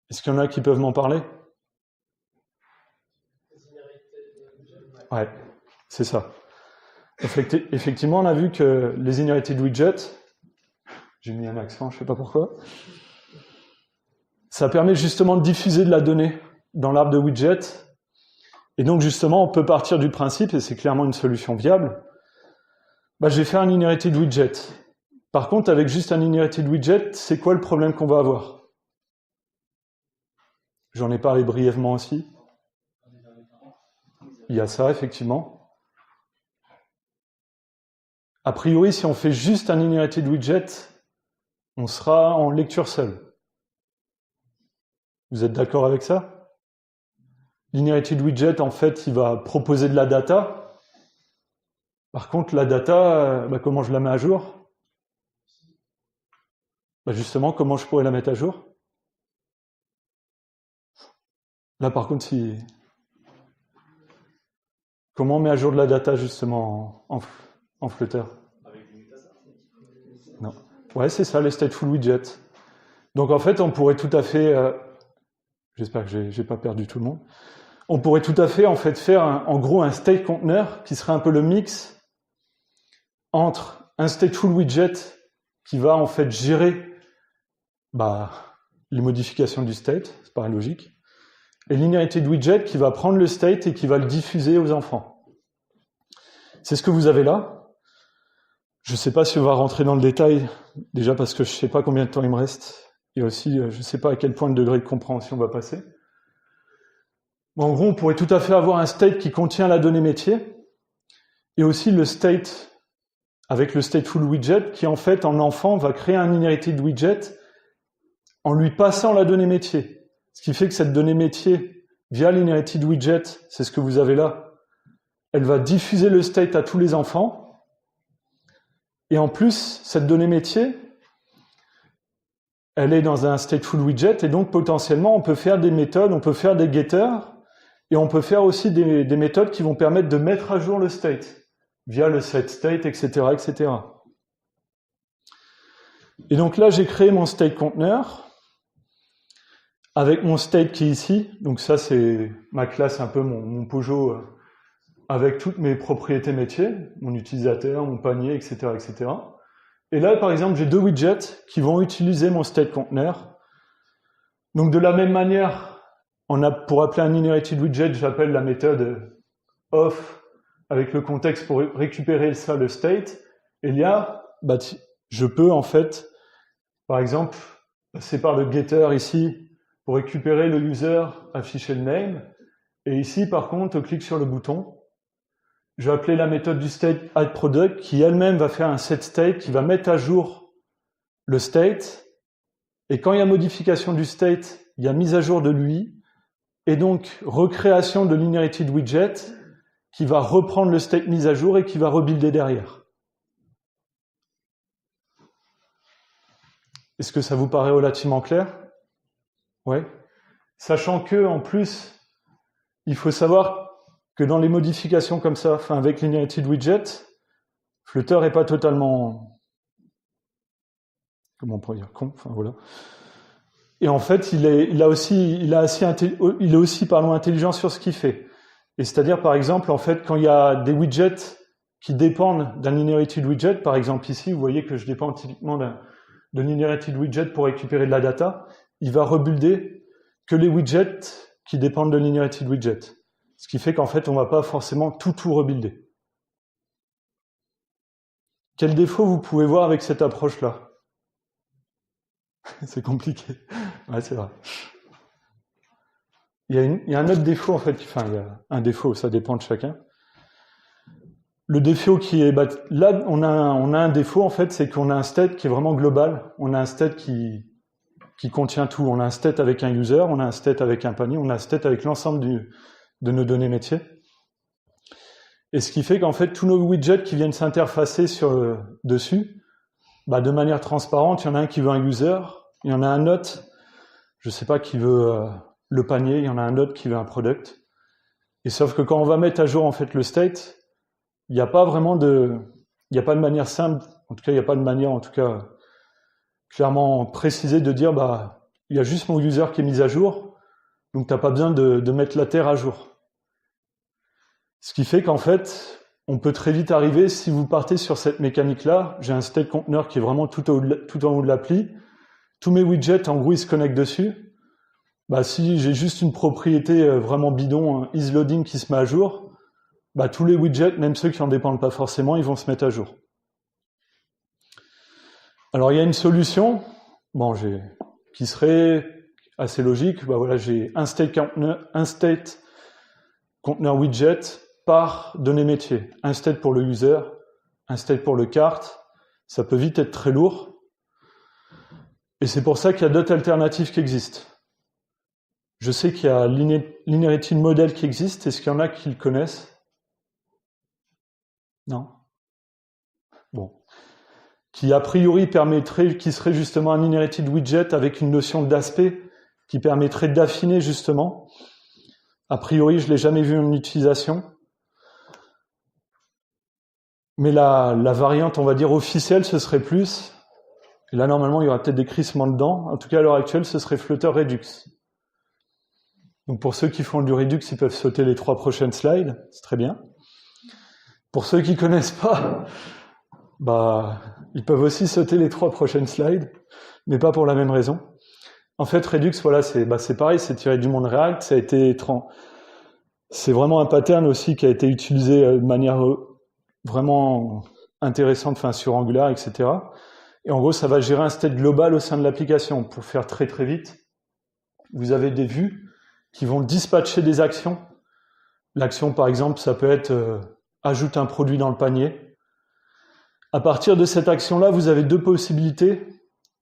Est-ce qu'il y en a qui peuvent m'en parler? Ouais, c'est ça. Effectivement, on a vu que les inherited widgets, j'ai mis un accent, je sais pas pourquoi, ça permet justement de diffuser de la donnée dans l'arbre de widgets. Et donc justement, on peut partir du principe, et c'est clairement une solution viable, bah, je vais faire un inherited widget. Par contre, avec juste un inherited widget, c'est quoi le problème qu'on va avoir? J'en ai parlé brièvement aussi. Il y a ça, effectivement. A priori, si on fait juste un inherited widget, on sera en lecture seule. Vous êtes d'accord avec ça? L'inherited widget, en fait, il va proposer de la data. Par contre, la data, bah, comment je la mets à jour? Bah justement, comment je pourrais la mettre à jour? Là, par contre, comment on met à jour de la data, justement, en Flutter? Non. Ouais, c'est ça, les stateful widgets. Donc, en fait, on pourrait tout à fait... J'espère que j'ai pas perdu tout le monde. On pourrait tout à fait, en fait, faire, en gros, un state container qui serait un peu le mix entre un stateful widget qui va, en fait, gérer les modifications du state, ça paraît logique, et l'inherited widget qui va prendre le state et qui va le diffuser aux enfants. C'est ce que vous avez là. Je ne sais pas si on va rentrer dans le détail, déjà parce que je ne sais pas combien de temps il me reste, et aussi je ne sais pas à quel point de degré de compréhension on va passer. Bon, en gros, on pourrait tout à fait avoir un state qui contient la donnée métier, et aussi le state avec le stateful widget qui, en fait, en enfant, va créer un inherited widget en lui passant la donnée métier. Ce qui fait que cette donnée métier, via l'inherited widget, c'est ce que vous avez là, elle va diffuser le state à tous les enfants. Et en plus, cette donnée métier, elle est dans un stateful widget, et donc potentiellement, on peut faire des méthodes, on peut faire des getters, et on peut faire aussi des méthodes qui vont permettre de mettre à jour le state, via le setState, etc., etc. Et donc là, j'ai créé mon state container, avec mon state qui est ici. Donc ça, c'est ma classe, un peu mon Pojo, avec toutes mes propriétés métiers, mon utilisateur, mon panier, etc., etc. Et là, par exemple, j'ai deux widgets qui vont utiliser mon state container. Donc de la même manière, pour appeler un inherited widget, j'appelle la méthode off avec le contexte pour récupérer ça, le state. Et il y a, je peux en fait, par exemple, passer par le getter ici pour récupérer le user, afficher le name. Et ici, par contre, on clique sur le bouton. Je vais appeler la méthode du state addProduct qui elle-même va faire un setState qui va mettre à jour le state. Et quand il y a modification du state, il y a mise à jour de l'UI. Et donc, recréation de l'inherited widget qui va reprendre le state mise à jour et qui va rebuilder derrière. Est-ce que ça vous paraît relativement clair? Ouais. Sachant que, en plus, il faut savoir que dans les modifications comme ça, enfin avec l'inherited widget, Flutter n'est pas totalement, comment on pourrait dire, con, enfin voilà. Et en fait, il est aussi intelligent sur ce qu'il fait. Et c'est-à-dire, par exemple, en fait, quand il y a des widgets qui dépendent d'un inherited widget, par exemple ici, vous voyez que je dépends typiquement d'un inherited widget pour récupérer de la data, il va rebuilder que les widgets qui dépendent de l'inherited widget. Ce qui fait qu'en fait, on ne va pas forcément tout rebuilder. Quel défaut vous pouvez voir avec cette approche-là? C'est compliqué. Ouais, c'est vrai. Il y a un autre défaut, en fait. Enfin, il y a un défaut, ça dépend de chacun. Le défaut qui est... là, on a un défaut, en fait, c'est qu'on a un state qui est vraiment global. On a un state qui contient tout. On a un state avec un user, on a un state avec un panier, on a un state avec l'ensemble de nos données métiers. Et ce qui fait qu'en fait, tous nos widgets qui viennent s'interfacer dessus, de manière transparente, il y en a un qui veut un user, il y en a un autre, je ne sais pas, qui veut le panier, il y en a un autre qui veut un product. Et sauf que quand on va mettre à jour en fait le state, il n'y a pas vraiment de manière simple, en tout cas il n'y a pas de manière, en tout cas clairement précisée de dire il y a juste mon user qui est mis à jour, donc tu n'as pas besoin de mettre la terre à jour. Ce qui fait qu'en fait, on peut très vite arriver, si vous partez sur cette mécanique-là, j'ai un state container qui est vraiment tout en haut de l'appli, tous mes widgets, en gros, ils se connectent dessus. Si j'ai juste une propriété vraiment bidon, isLoading qui se met à jour, tous les widgets, même ceux qui n'en dépendent pas forcément, ils vont se mettre à jour. Alors, il y a une solution, qui serait assez logique. Voilà, j'ai un state container widget par donnée métier. Un state pour le user, un state pour le cart. Ça peut vite être très lourd. Et c'est pour ça qu'il y a d'autres alternatives qui existent. Je sais qu'il y a l'inherited model qui existe. Est-ce qu'il y en a qui le connaissent? Non? Bon. Qui a priori qui serait justement un inherited widget avec une notion d'aspect qui permettrait d'affiner justement. A priori, je ne l'ai jamais vu en utilisation. Mais la variante, on va dire, officielle, ce serait plus... Et là, normalement, il y aura peut-être des crissements dedans. En tout cas, à l'heure actuelle, ce serait Flutter Redux. Donc pour ceux qui font du Redux, ils peuvent sauter les 3 prochaines slides. C'est très bien. Pour ceux qui ne connaissent pas, ils peuvent aussi sauter les 3 prochaines slides, mais pas pour la même raison. En fait, Redux, voilà, c'est pareil, c'est tiré du monde React. C'est vraiment un pattern aussi qui a été utilisé de manière vraiment intéressante, sur Angular, etc. Et en gros, ça va gérer un state global au sein de l'application. Pour faire très très vite, vous avez des vues qui vont dispatcher des actions. L'action, par exemple, ça peut être ajoute un produit dans le panier. À partir de cette action-là, vous avez 2 possibilités.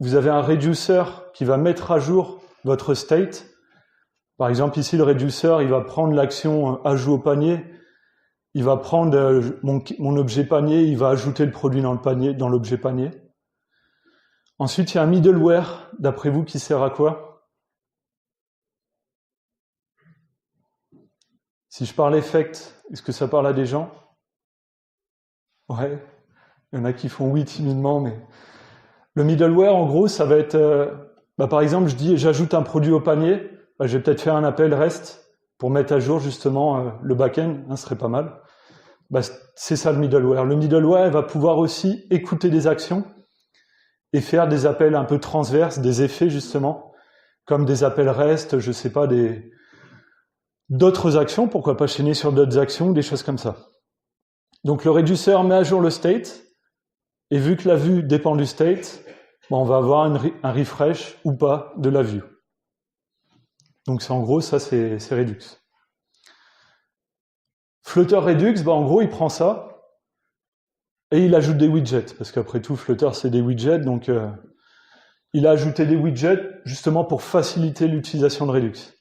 Vous avez un reducer qui va mettre à jour votre state. Par exemple, ici, le reducer, il va prendre l'action ajout au panier. Il va prendre mon objet panier, il va ajouter le produit dans l'objet panier. Ensuite, il y a un middleware, d'après vous, qui sert à quoi? Si je parle effect, est-ce que ça parle à des gens? Ouais, il y en a qui font oui timidement, mais... Le middleware, en gros, ça va être... par exemple, je dis j'ajoute un produit au panier, je vais peut-être faire un appel REST pour mettre à jour justement le back-end, ce serait pas mal. C'est ça le middleware. Le middleware, il va pouvoir aussi écouter des actions et faire des appels un peu transverses, des effets justement, comme des appels REST, je sais pas, d'autres actions, pourquoi pas chaîner sur d'autres actions, des choses comme ça. Donc le réduceur met à jour le state, et vu que la vue dépend du state, on va avoir un refresh ou pas de la vue. Donc en gros, ça c'est Redux. Flutter Redux, en gros, il prend ça, et il ajoute des widgets, parce qu'après tout, Flutter c'est des widgets, donc il a ajouté des widgets justement pour faciliter l'utilisation de Redux.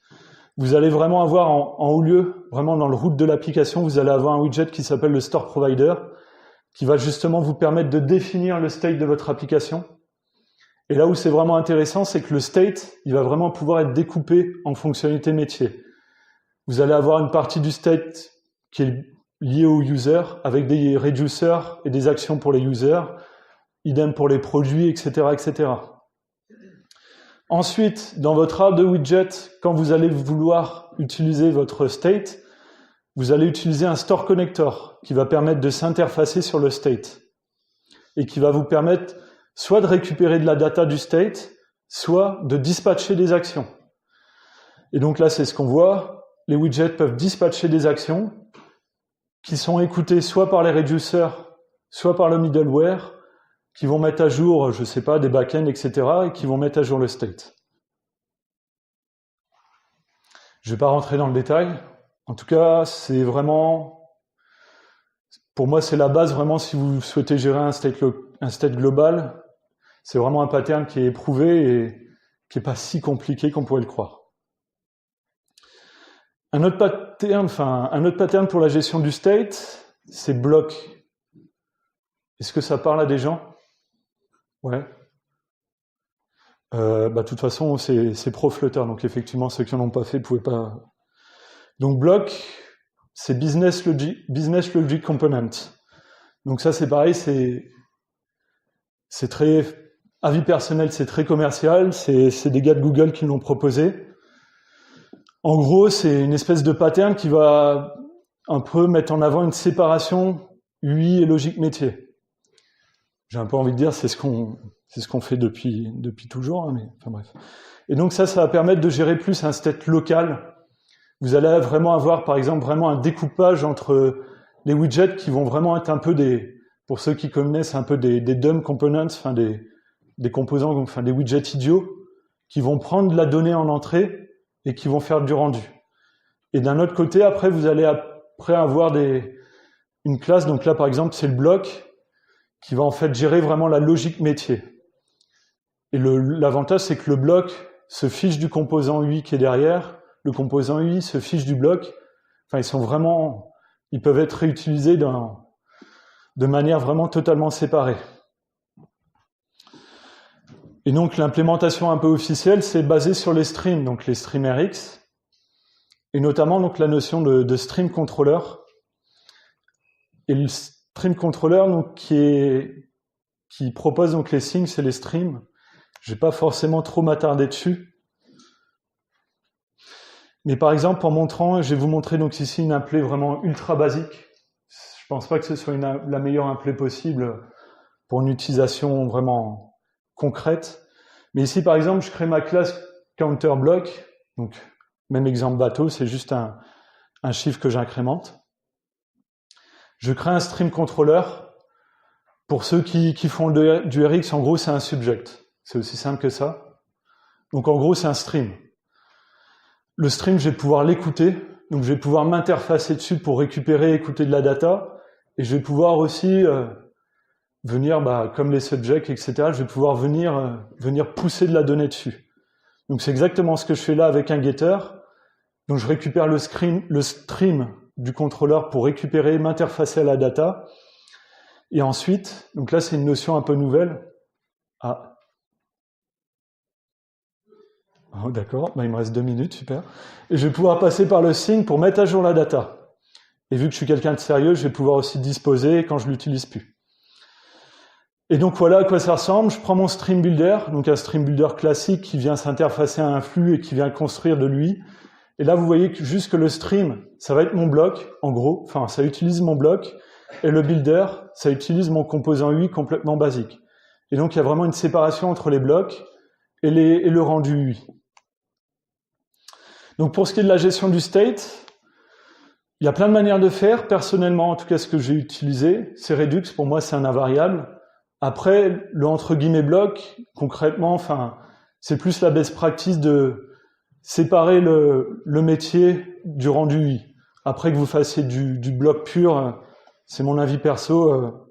Vous allez vraiment avoir en haut lieu, vraiment dans le root de l'application, vous allez avoir un widget qui s'appelle le Store Provider, qui va justement vous permettre de définir le state de votre application. Et là où c'est vraiment intéressant, c'est que le state, il va vraiment pouvoir être découpé en fonctionnalités métiers. Vous allez avoir une partie du state qui est liée au user, avec des reducers et des actions pour les users, idem pour les produits, etc., etc. Ensuite, dans votre app de widget, quand vous allez vouloir utiliser votre state, vous allez utiliser un store connector qui va permettre de s'interfacer sur le state et qui va vous permettre soit de récupérer de la data du state, soit de dispatcher des actions. Et donc là, c'est ce qu'on voit. Les widgets peuvent dispatcher des actions qui sont écoutées soit par les reducers, soit par le middleware, qui vont mettre à jour, je ne sais pas, des backends, etc., et qui vont mettre à jour le state. Je ne vais pas rentrer dans le détail. En tout cas, c'est vraiment, pour moi, c'est la base, vraiment, si vous souhaitez gérer un state global, c'est vraiment un pattern qui est éprouvé et qui n'est pas si compliqué qu'on pourrait le croire. Un autre pattern pour la gestion du state, c'est block. Est-ce que ça parle à des gens ? Ouais. De toute façon, c'est pro Flutter, donc effectivement, ceux qui n'en ont pas fait ne pouvaient pas. Donc block, c'est business logic component. Donc ça, c'est pareil, c'est très avis personnel, c'est très commercial. C'est des gars de Google qui l'ont proposé. En gros, c'est une espèce de pattern qui va un peu mettre en avant une séparation UI et logique métier. J'ai un peu envie de dire, c'est ce qu'on fait depuis toujours, hein, mais enfin bref. Et donc ça va permettre de gérer plus un state local. Vous allez vraiment avoir, par exemple, vraiment un découpage entre les widgets qui vont vraiment être un peu pour ceux qui connaissent un peu des dumb components, enfin des composants, enfin des widgets idiots, qui vont prendre la donnée en entrée et qui vont faire du rendu. Et d'un autre côté, après, vous allez avoir une classe, donc là, par exemple, c'est le bloc, qui va en fait gérer vraiment la logique métier. Et l'avantage, c'est que le bloc se fiche du composant UI qui est derrière, le composant UI se fiche du bloc, enfin ils peuvent être réutilisés de manière vraiment totalement séparée. Et donc l'implémentation un peu officielle, c'est basé sur les streams, donc les streams RX, et notamment donc la notion de stream controller. Et le stream controller donc, qui propose donc les signes, c'est les streams. Je vais pas forcément trop m'attarder dessus. Mais par exemple, je vais vous montrer donc ici une appelée vraiment ultra basique. Je pense pas que ce soit la meilleure appelée possible pour une utilisation vraiment concrète. Mais ici, par exemple, je crée ma classe counterBlock. Donc, même exemple bateau, c'est juste un chiffre que j'incrémente. Je crée un stream controller. Pour ceux qui font du RX, en gros, c'est un subject. C'est aussi simple que ça. Donc, en gros, c'est un stream. Le stream, je vais pouvoir l'écouter. Donc, je vais pouvoir m'interfacer dessus pour récupérer et écouter de la data. Et je vais pouvoir aussi venir, comme les subjects, etc., je vais pouvoir venir pousser de la donnée dessus. Donc, c'est exactement ce que je fais là avec un getter. Donc, je récupère le stream du contrôleur pour récupérer, m'interfacer à la data. Et ensuite, donc là, c'est une notion un peu nouvelle. Oh, d'accord, il me reste 2 minutes, super. Et je vais pouvoir passer par le sign pour mettre à jour la data. Et vu que je suis quelqu'un de sérieux, je vais pouvoir aussi disposer quand je l'utilise plus. Et donc voilà à quoi ça ressemble. Je prends mon stream builder, donc un stream builder classique qui vient s'interfacer à un flux et qui vient construire de lui. Et là, vous voyez que le stream, ça va être mon bloc, en gros. Enfin, ça utilise mon bloc. Et le builder, ça utilise mon composant UI complètement basique. Et donc, il y a vraiment une séparation entre les blocs et le rendu UI. Donc pour ce qui est de la gestion du state, il y a plein de manières de faire. Personnellement, en tout cas, ce que j'ai utilisé, c'est Redux. Pour moi, c'est un invariable. Après, le entre guillemets bloc, concrètement, enfin, c'est plus la best practice de séparer le métier du rendu UI. Après que vous fassiez du bloc pur, c'est mon avis perso,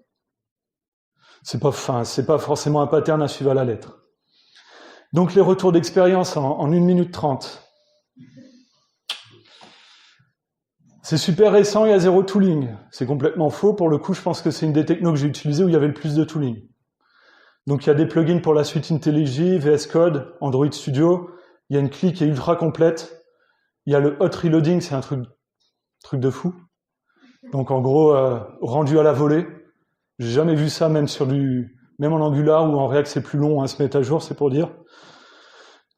c'est pas forcément un pattern à suivre à la lettre. Donc les retours d'expérience en 1 minute 30. C'est super récent, il y a 0 tooling. C'est complètement faux. Pour le coup, je pense que c'est une des technos que j'ai utilisées où il y avait le plus de tooling. Donc il y a des plugins pour la suite IntelliJ, VS Code, Android Studio. Il y a une CLI qui est ultra complète. Il y a le hot reloading, c'est un truc de fou. Donc en gros, rendu à la volée. J'ai jamais vu ça, même en Angular ou en React, c'est plus long à se mettre à jour, c'est pour dire.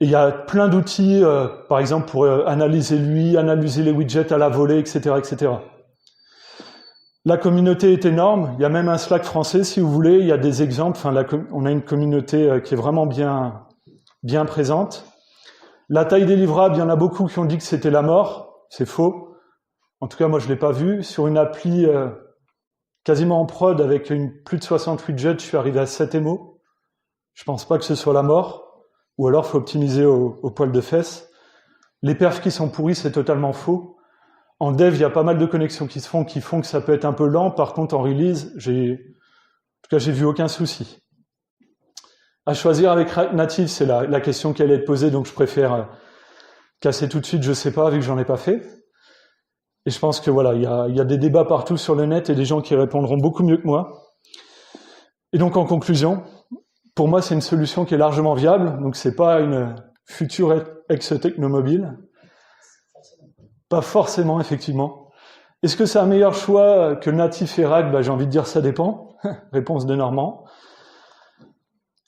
Et il y a plein d'outils, par exemple, pour analyser l'UI, analyser les widgets à la volée, etc., etc. La communauté est énorme. Il y a même un Slack français, si vous voulez. Il y a des exemples. Enfin, on a une communauté qui est vraiment bien présente. La taille des livrables, il y en a beaucoup qui ont dit que c'était la mort. C'est faux. En tout cas, moi, je l'ai pas vu. Sur une appli quasiment en prod avec plus de 60 widgets, je suis arrivé à 7 émos. Je pense pas que ce soit la mort. Ou alors, il faut optimiser au poil de fesses. Les perfs qui sont pourris, c'est totalement faux. En dev, il y a pas mal de connexions qui font que ça peut être un peu lent. Par contre, en release, j'ai vu aucun souci. À choisir avec React Native, c'est la question qui allait être posée, donc je préfère casser tout de suite, je sais pas, vu que j'en ai pas fait. Et je pense que voilà, il y a des débats partout sur le net et des gens qui répondront beaucoup mieux que moi. Et donc, en conclusion, pour moi, c'est une solution qui est largement viable. Donc, c'est pas une future ex-technomobile. Pas forcément, effectivement. Est-ce que c'est un meilleur choix que Natif et React? J'ai envie de dire ça dépend. Réponse de Normand.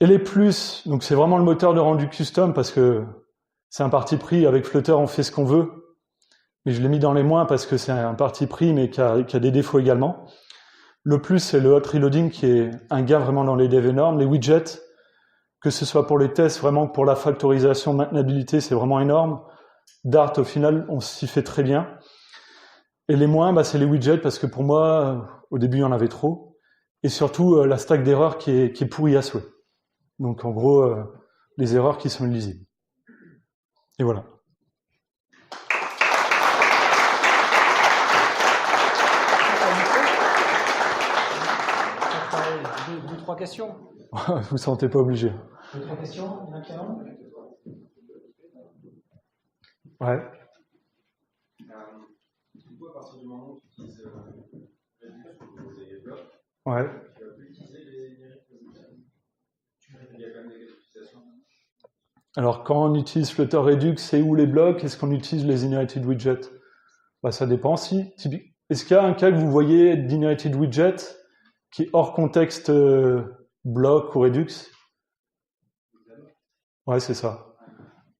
Et les plus, donc c'est vraiment le moteur de rendu custom parce que c'est un parti pris. Avec Flutter, on fait ce qu'on veut. Mais je l'ai mis dans les moins parce que c'est un parti pris, mais qui a des défauts également. Le plus, c'est le hot reloading qui est un gain vraiment dans les devs énormes. Les widgets, que ce soit pour les tests, vraiment pour la factorisation, maintenabilité, c'est vraiment énorme. Dart, au final, on s'y fait très bien. Et les moins, c'est les widgets, parce que pour moi, au début, il y en avait trop. Et surtout, la stack d'erreurs qui est pourrie à souhait. Donc, en gros, les erreurs qui sont illisibles. Et voilà. Deux, trois questions. Vous ne vous sentez pas obligé. 2-3 questions, il y en a qui en ont. Ouais. Du coup, à partir du moment où tu utilises Redux pour tes blocs, Ouais. tu vas plus utiliser les numériques. Il y a quand même des utilisations. Alors, quand on utilise Flutter Redux, c'est où les blocs? Est-ce qu'on utilise les inherited widgets? Ça dépend. Est-ce qu'il y a un cas que vous voyez d'inherited widget qui est hors contexte bloc ou Redux? Ouais, c'est ça.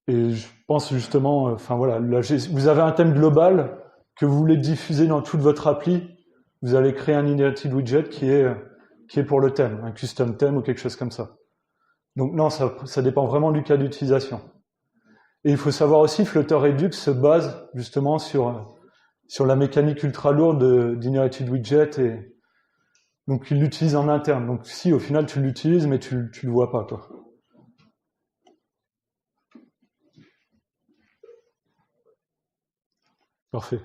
Et je pense justement, vous avez un thème global que vous voulez diffuser dans toute votre appli, vous allez créer un inherited widget qui est pour le thème, un custom theme ou quelque chose comme ça. Donc non, ça dépend vraiment du cas d'utilisation. Et il faut savoir aussi, Flutter Redux se base justement sur la mécanique ultra lourde d'inherited widget et donc il l'utilise en interne. Donc si au final tu l'utilises, mais tu le vois pas, quoi. Parfait.